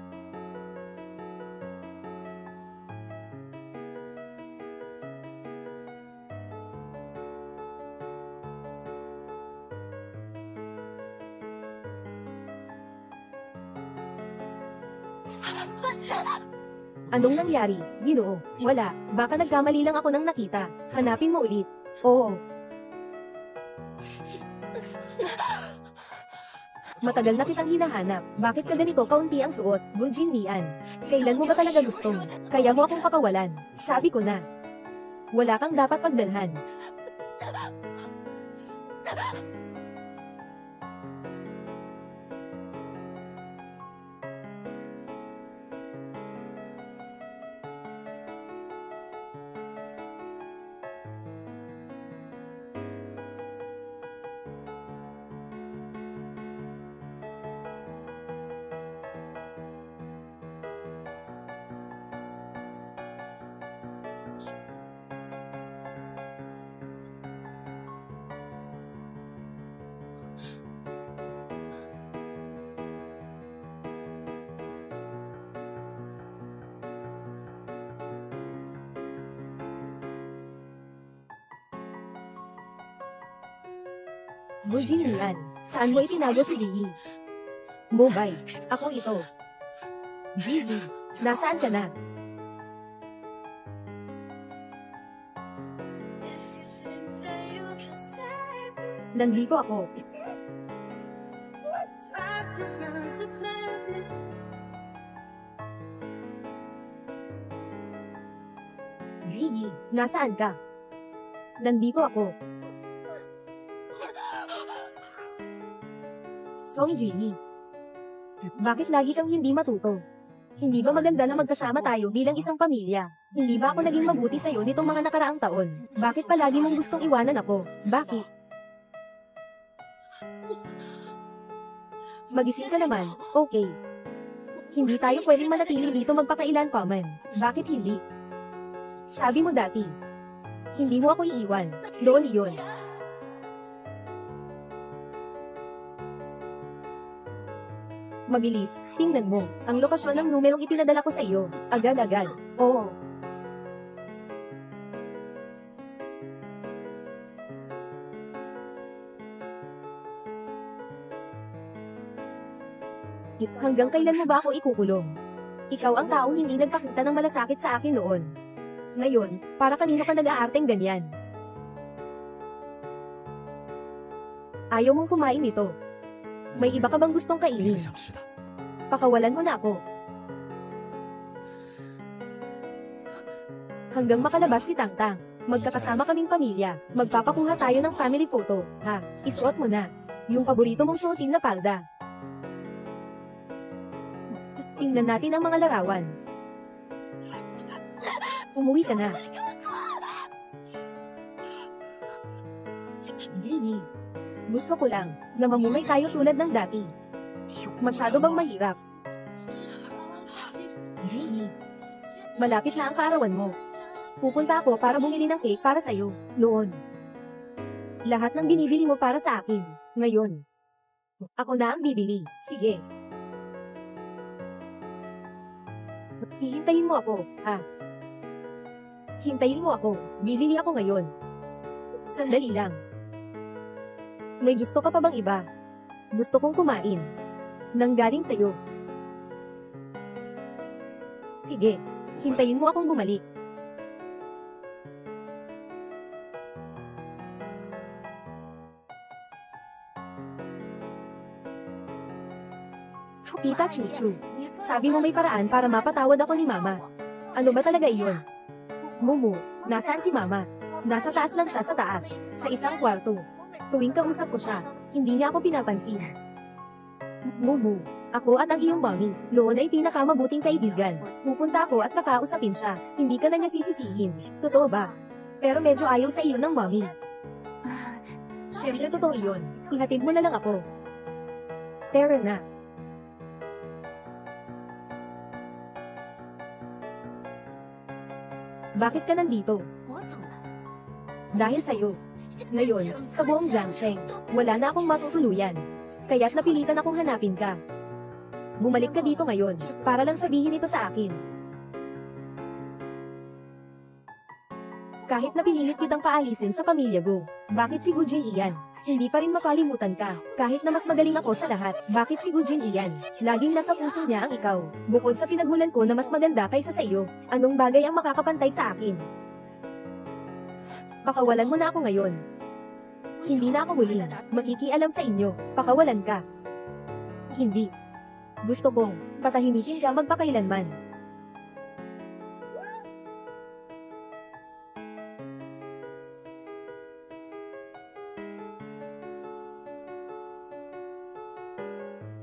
Anong nangyari? Ginoo, wala. Baka nagkamali lang ako ng nakita. Hanapin mo ulit. Oo. Matagal na kitang hinahanap. Bakit ka ganito kaunti ang suot? Gunjin Lian. Kailan mo ba talaga gusto? Kaya mo akong pakawalan. Sabi ko na. Wala kang dapat pagdalhan. Gunjin Lian, saan mo itinago si Gigi? Mobile, ako ito. Gigi, nasaan ka na? Nandito ako. Gigi, nasaan ka? Nandito ako. Song Gigi. Bakit lagi kang hindi matuto? Hindi ba maganda na magkasama tayo bilang isang pamilya? Hindi ba ako naging mabuti sa'yo nitong mga nakaraang taon? Bakit palagi mong gustong iwanan ako? Bakit? Magising ka naman, okay. Hindi tayo pwedeng manatili dito magpakailan pa man. Bakit hindi? Sabi mo dati, hindi mo ako iiwan. Doon iyon. Mabilis, tingnan mo, ang lokasyon ng numerong ipinadala ko sa iyo. Agad-agad. Oo. Hanggang kailan mo ba ako ikukulong? Ikaw ang taong hindi nagpakita ng malasakit sa akin noon. Ngayon, para kanino ka nag-aarteng ganyan? Ayaw mong kumain nito. May iba ka bang gustong kainin? Pakawalan mo na ako. Hanggang makalabas si Tangtang. Magkakasama kaming pamilya. Magpapakuha tayo ng family photo. Ha, isuot mo na. Yung paborito mong suotin na palda. Tingnan natin ang mga larawan. Umuwi ka na. Gigi. Gusto ko lang na mamumay tayo tulad ng dati. Masyado bang mahirap? Gigi. Malapit na ang kaarawan mo. Pupunta ako para bumili ng cake para sa'yo, noon. Lahat ng binibili mo para sa akin. Ngayon. Ako na ang bibili. Sige. Hihintayin mo ako, ha? Hintayin mo ako. Bibili ako ngayon. Sandali lang. May gusto ka pa bang iba? Gusto kong kumain. Nanggaling sa'yo. Sige. Hintayin mo akong bumalik. Tita Chuchu, sabi mo may paraan para mapatawad ako ni Mama. Ano ba talaga iyon? Mumu, nasaan si Mama? Nasa taas lang siya sa taas, sa isang kwarto. Tuwing kausap ko siya, hindi niya ako pinapansin. Mumu, ako at ang iyong mommy, noon ay pinakamabuting kaibigan. Pupunta ako at kakausapin siya, hindi ka na niya sisisihin. Totoo ba? Pero medyo ayaw sa iyo ng mommy. Siyempre totoo iyon, ihatid mo na lang ako. Tara na. Bakit ka nandito? Dahil sa'yo. Ngayon, sa buong Jiangsheng, wala na akong matutuluyan. Kaya't napilitan akong hanapin ka. Bumalik ka dito ngayon, para lang sabihin ito sa akin. Kahit napinilit kitang paalisin sa pamilya ko, bakit si Gujin iyan? Hindi pa rin makalimutan ka, kahit na mas magaling ako sa lahat, bakit si Gujin iyan? Laging nasa puso niya ang ikaw. Bukod sa pinagmulan ko na mas maganda kaysa sa iyo, anong bagay ang makakapantay sa akin? Pakawalan mo na ako ngayon. Hindi na ako muling makikialam sa inyo, pakawalan ka. Hindi. Gusto kong patahimikin ka magpakailanman.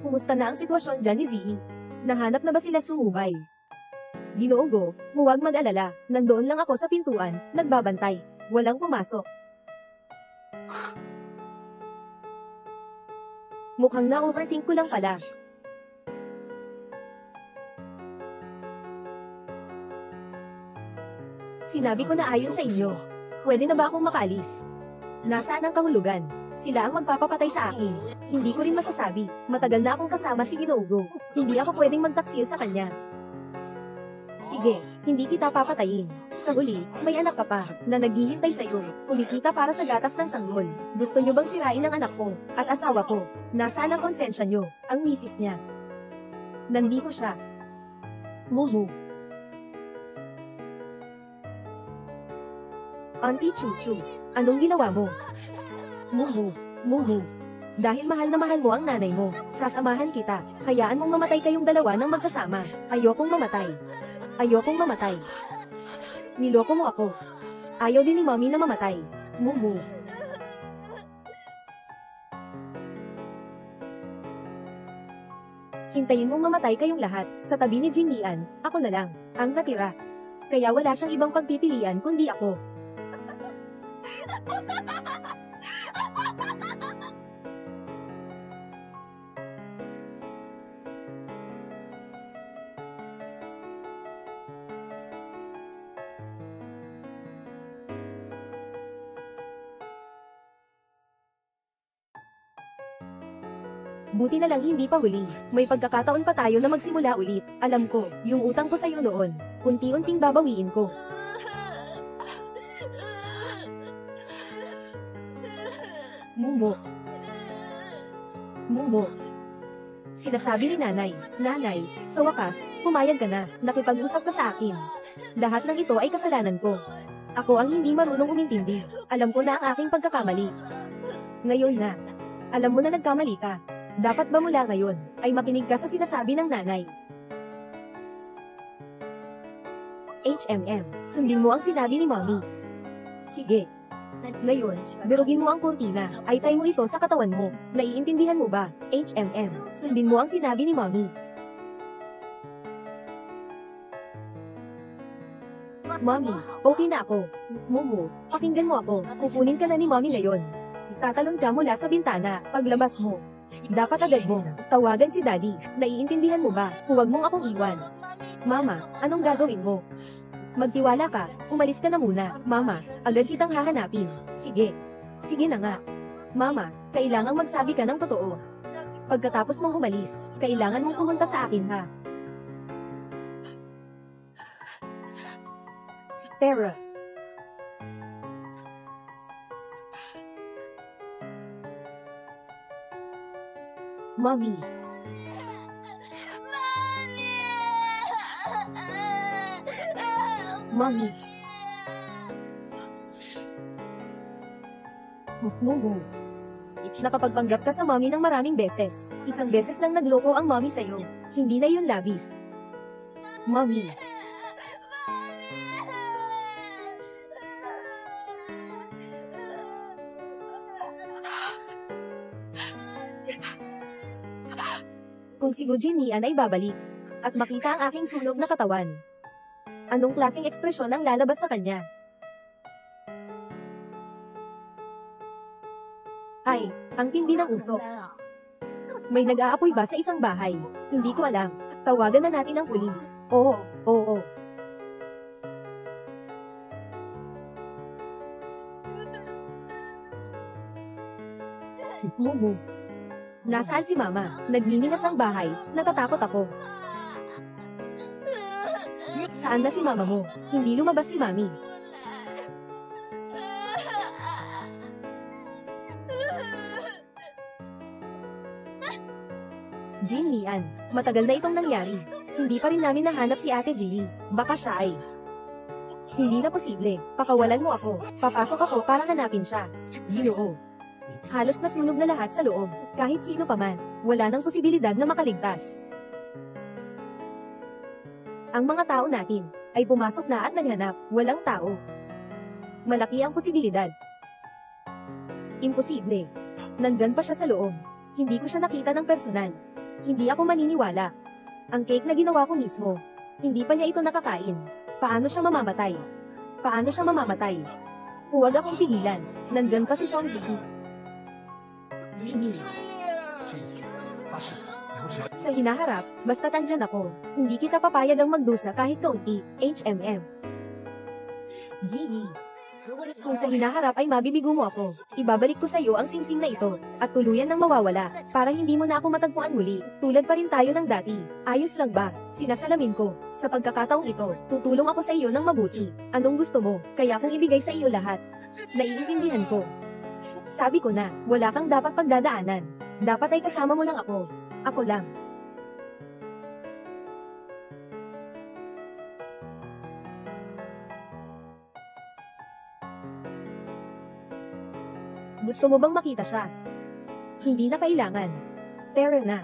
Kumusta na ang sitwasyon dyan ni Zee? Nahanap na ba sila sumubay? Ginoogo, huwag mag-alala, nandoon lang ako sa pintuan, nagbabantay. Walang pumasok. Mukhang na-overthink ko lang pala. Sinabi ko na ayon sa inyo. Pwede na ba akong makaalis? Nasaan ang kahulugan? Sila ang magpapapatay sa akin. Hindi ko rin masasabi. Matagal na akong kasama si Ginoogo. Hindi ako pwedeng magtaksil sa kanya. Sige, hindi kita papatayin. Sa huli, may anak ka pa, na naghihintay sa'yo. Kumikita para sa gatas ng sanggol. Gusto nyo bang sirain ang anak ko, at asawa ko? Nasaan ang konsensya nyo, ang misis niya? Nandito siya. Mumu. Auntie Chuchu, anong ginawa mo? Mumu, Mumu. Dahil mahal na mahal mo ang nanay mo, sasamahan kita. Hayaan mong mamatay kayong dalawa ng magkasama. Ayokong mamatay. Ayokong mamatay. Niloko mo ako. Ayaw din ni mommy na mamatay. Mumu. Hintayin mong mamatay kayong lahat. Sa tabi ni Jinlian, ako na lang, ang natira. Kaya wala siyang ibang pagpipilian kundi ako. Buti na lang hindi pa huli. May pagkakataon pa tayo na magsimula ulit. Alam ko, yung utang ko sa'yo noon, unti-unting babawiin ko. Mumu. Mumu. Sinasabi ni nanay, Nanay, sa wakas, pumayag ka na, nakipag-usap ka sa akin. Lahat ng ito ay kasalanan ko. Ako ang hindi marunong umintindi. Alam ko na ang aking pagkakamali. Ngayon na. Alam mo na nagkamali ka. Dapat ba mula ngayon, ay makinig ka sa sinasabi ng nanay? Sundin mo ang sinabi ni mommy. Sige. Ngayon, durugin mo ang kurtina, ay tay mo ito sa katawan mo. Naiintindihan mo ba? Sundin mo ang sinabi ni mommy. Mommy, okay na ako. Mumu, pakinggan mo ako. Kukunin ka na ni mommy ngayon. Tatalon ka mula sa bintana, paglabas mo. Dapat agad mo tawagan si daddy. Naiintindihan mo ba? Huwag mong akong iwan. Mama, anong gagawin mo? Magtiwala ka, umalis ka na muna. Mama, agad kitang hahanapin. Sige. Sige na nga. Mama, kailangang magsabi ka ng totoo. Pagkatapos mong umalis, kailangan mong pumunta sa akin ha. Tara. Mommy. Mommy. Mumu. Nakapagpanggap ka sa mommy ng maraming beses. Isang beses lang nagloko ang mommy sa'yo. Hindi na yun labis. Mommy. Kung si Gujinian ay babalik, at makita ang aking sunog na katawan, anong klaseng ekspresyon ang lalabas sa kanya? Ay, ang tindi ng usok. May nag-aapoy ba sa isang bahay? Hindi ko alam. Tawagan na natin ang pulis. Oo, oo. Mumu. Nasaan si Mama? Nagniningas ang bahay. Natatakot ako. Saan na si Mama mo? Hindi lumabas si Mami. Jin Lian, matagal na itong nangyari. Hindi pa rin namin nahanap si Ate Jilly. Baka siya ay... Hindi na posible. Pakawalan mo ako. Papasok ako para hanapin siya. Ginoo. Halos nasunog na lahat sa loob. Kahit sino pa man, wala nang posibilidad na makaligtas. Ang mga tao natin ay pumasok na at naghanap. Walang tao. Malaki ang posibilidad. Imposible. Nandyan pa siya sa loob. Hindi ko siya nakita ng personal. Hindi ako maniniwala. Ang cake na ginawa ko mismo. Hindi pa niya ito nakakain. Paano siya mamamatay? Paano siya mamamatay? Huwag akong pigilan. Nandyan pa si Song Ziyi. Ziyi. Sa hinaharap, basta tandyan ako. Hindi kita papayag ang magdusa kahit kaunti. HMM. Ziyi. Kung sa hinaharap ay mabibigo mo ako, ibabalik ko sa iyo ang singsing na ito, at tuluyan ng mawawala, para hindi mo na ako matagpuan muli, tulad pa rin tayo ng dati. Ayos lang ba? Sinasalamin ko. Sa pagkakataong ito, tutulong ako sa iyo ng mabuti. Anong gusto mo? Kaya kong ibigay sa iyo lahat. Naiintindihan ko. Sabi ko na, wala kang dapat pagdadaanan. Dapat ay kasama mo lang ako. Ako lang. Gusto mo bang makita siya? Hindi na kailangan. Tara na.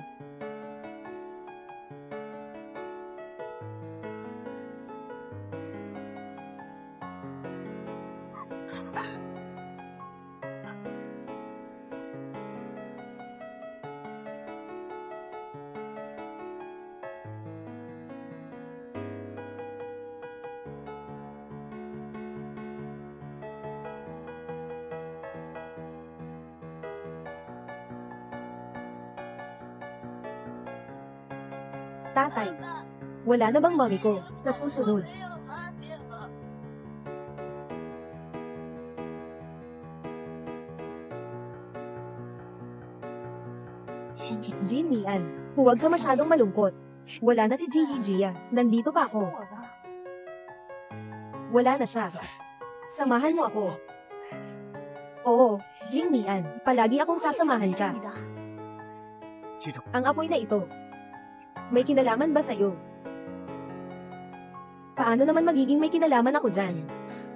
Tatay, wala na bang mommy ko sa susunod? Jin Mian, huwag ka masyadong malungkot. Wala na si Jia. Nandito pa ako. Wala na siya. Samahan mo ako. Oo, Jin Mian, palagi akong sasamahan ka. Ang apoy na ito, may kinalaman ba sa'yo? Paano naman magiging may kinalaman ako dyan?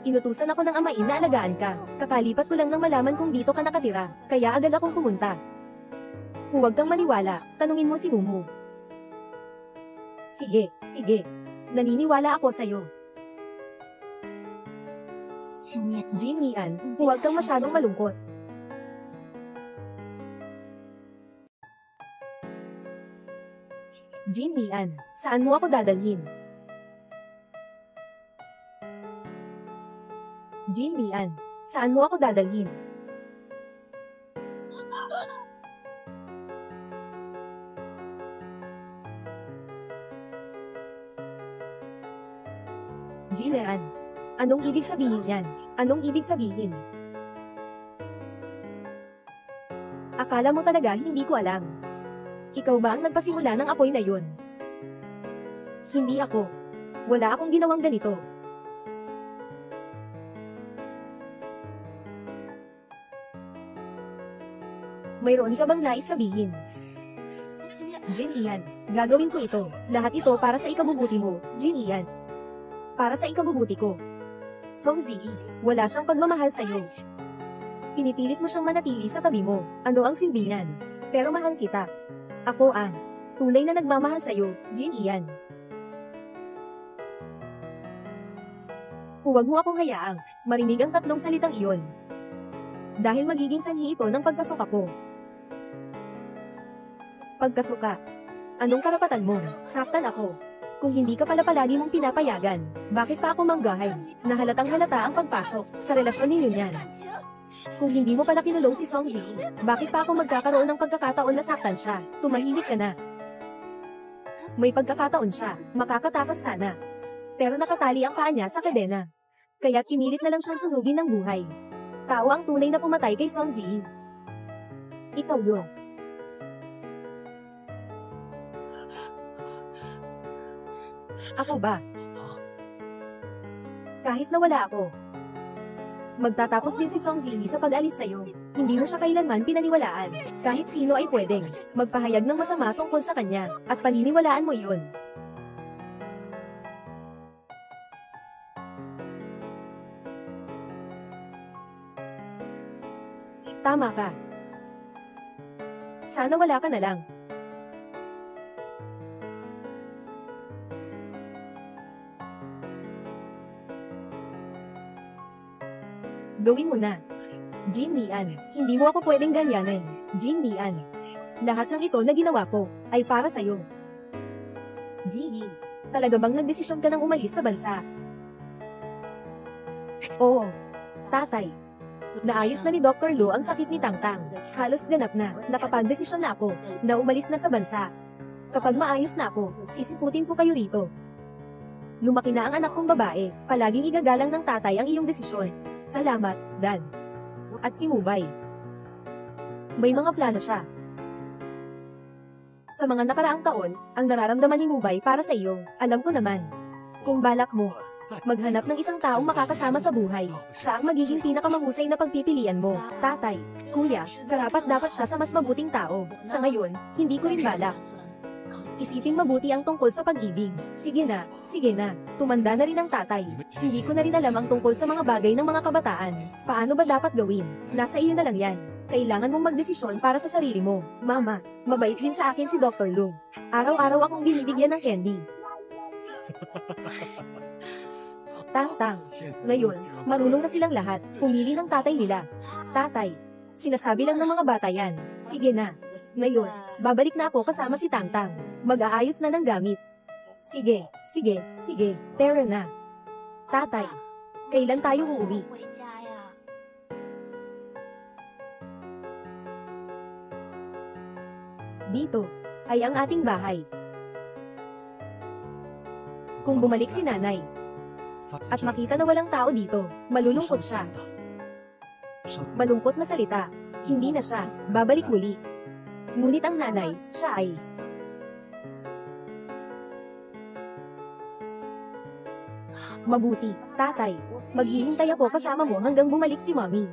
Inutusan ako ng amain na alagaan ka. Kakalipat ko lang nang malaman kung dito ka nakatira, kaya agad akong pumunta. Huwag kang maniwala, tanungin mo si Mumu. Sige, sige. Naniniwala ako sa'yo. Jin Mian, huwag kang masyadong malungkot. Jin Mian, saan mo ako dadalhin? Jin Mian, saan mo ako dadalhin? Jin Mian, anong ibig sabihin yan? Anong ibig sabihin? Akala mo talaga hindi ko alam. Ikaw ba ang nagpasimula ng apoy na yun? Hindi ako. Wala akong ginawang ganito. Mayroon ka bang nais sabihin? Jin Ian, gagawin ko ito. Lahat ito para sa ikabubuti mo, Jin Ian. Para sa ikabubuti ko. Song Ziyi, wala siyang pagmamahal sa'yo. Pinipilit mo siyang manatili sa tabi mo. Ano ang silbi niyan? Pero mahal kita. Ako ang tunay na nagmamahal sa'yo, Jin Ian. Huwag mo akong hayaang marinig ang tatlong salitang iyon. Dahil magiging sanhi ito ng pagkasuka ko. Pagkasuka. Anong karapatan mo? Saktan ako. Kung hindi ka pala palagi mong pinapayagan, bakit pa ako manggahay? Nahalatang halata ang pagpasok sa relasyon ninyo niyan. Kung hindi mo pala kinulong si Song Ziyi, bakit pa ako magkakaroon ng pagkakataon na saktan siya? Tumahimik ka na. May pagkakataon siya, makakatakas sana. Pero nakatali ang paa niya sa kadena. Kaya't pinilit na lang siyang sunugin ng buhay. Tao ang tunay na pumatay kay Song Ziyi. Ikaw yun. Ako ba? Kahit nawala ako, magtatapos din si Song Ziyi sa pag-alis sa'yo. Hindi mo siya kailanman pinaniwalaan. Kahit sino ay pwedeng magpahayag ng masama tungkol sa kanya, at paniniwalaan mo yun. Tama ka. Sana wala ka na lang. Gawin mo na. Jin Mian, hindi mo ako pwedeng ganyanin. Jin Mian. Lahat ng ito na ginawa ko, ay para sa'yo. Jin, talaga bang nagdesisyon ka nang umalis sa bansa? Oo. Tatay. Naayos na ni Dr. Lu ang sakit ni Tangtang. Halos ganap na, nakapag-desisyon na ako, na umalis na sa bansa. Kapag maayos na ako, sisiputin ko kayo rito. Lumaki na ang anak kong babae, palaging igagalang ng tatay ang iyong desisyon. Salamat, Dad. At si Mubay. May mga plano siya. Sa mga nakaraang taon, ang nararamdaman ni Mubay para sa iyo, alam ko naman. Kung balak mo, maghanap ng isang taong makakasama sa buhay, siya ang magiging pinakamahusay na pagpipilian mo. Tatay, kuya, karapat dapat siya sa mas mabuting tao. Sa ngayon, hindi ko rin balak. Isipin mabuti ang tungkol sa pag-ibig. Sige na, tumanda na rin ang tatay. Hindi ko na rin alam ang tungkol sa mga bagay ng mga kabataan. Paano ba dapat gawin? Nasa iyo na lang yan. Kailangan mong magdesisyon para sa sarili mo. Mama, mabait din sa akin si Dr. Lu. Araw-araw akong binibigyan ng candy. Tang-tang. Ngayon, marunong na silang lahat. Pumili ng tatay nila. Tatay, sinasabi lang ng mga bata yan. Sige na. Ngayon, babalik na ako kasama si Tang-tang. Mag-aayos na ng gamit. Sige. Tara na. Tatay, kailan tayo uuwi? Dito ay ang ating bahay. Kung bumalik si nanay at makita na walang tao dito, malulungkot siya. Malungkot na salita. Hindi na siya babalik muli. Ngunit ang nanay, siya ay mabuti. Tatay, maghihintay ako kasama mo hanggang bumalik si Mommy.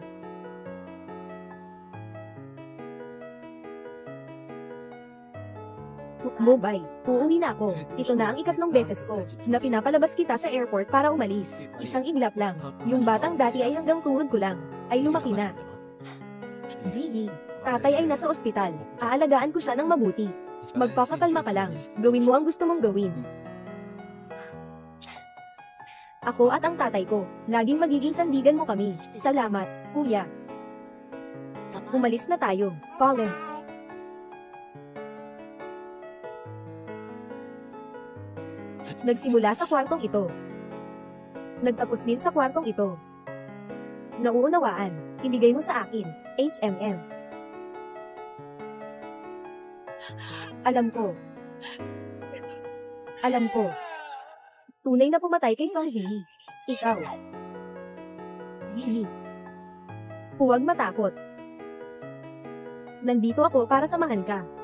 Mobile, uuwi na ako. Ito na ang ikatlong beses ko na pinapalabas kita sa airport para umalis. Isang iglap lang. Yung batang dati ay hanggang tuhod ko lang, ay lumaki na. Gigi, tatay ay nasa ospital. Aalagaan ko siya ng mabuti. Magpapakalma ka lang. Gawin mo ang gusto mong gawin. Ako at ang tatay ko, laging magiging sandigan mo kami. Salamat, kuya. Umalis na tayo, Colin. Nagsimula sa kwartong ito. Nagtapos din sa kwartong ito. Nauunawaan, ibigay mo sa akin, HMM. Alam ko. Tunay na pumatay kay Song Ziyi. Ikaw. Ziyi. Huwag matakot. Nandito ako para samahan ka.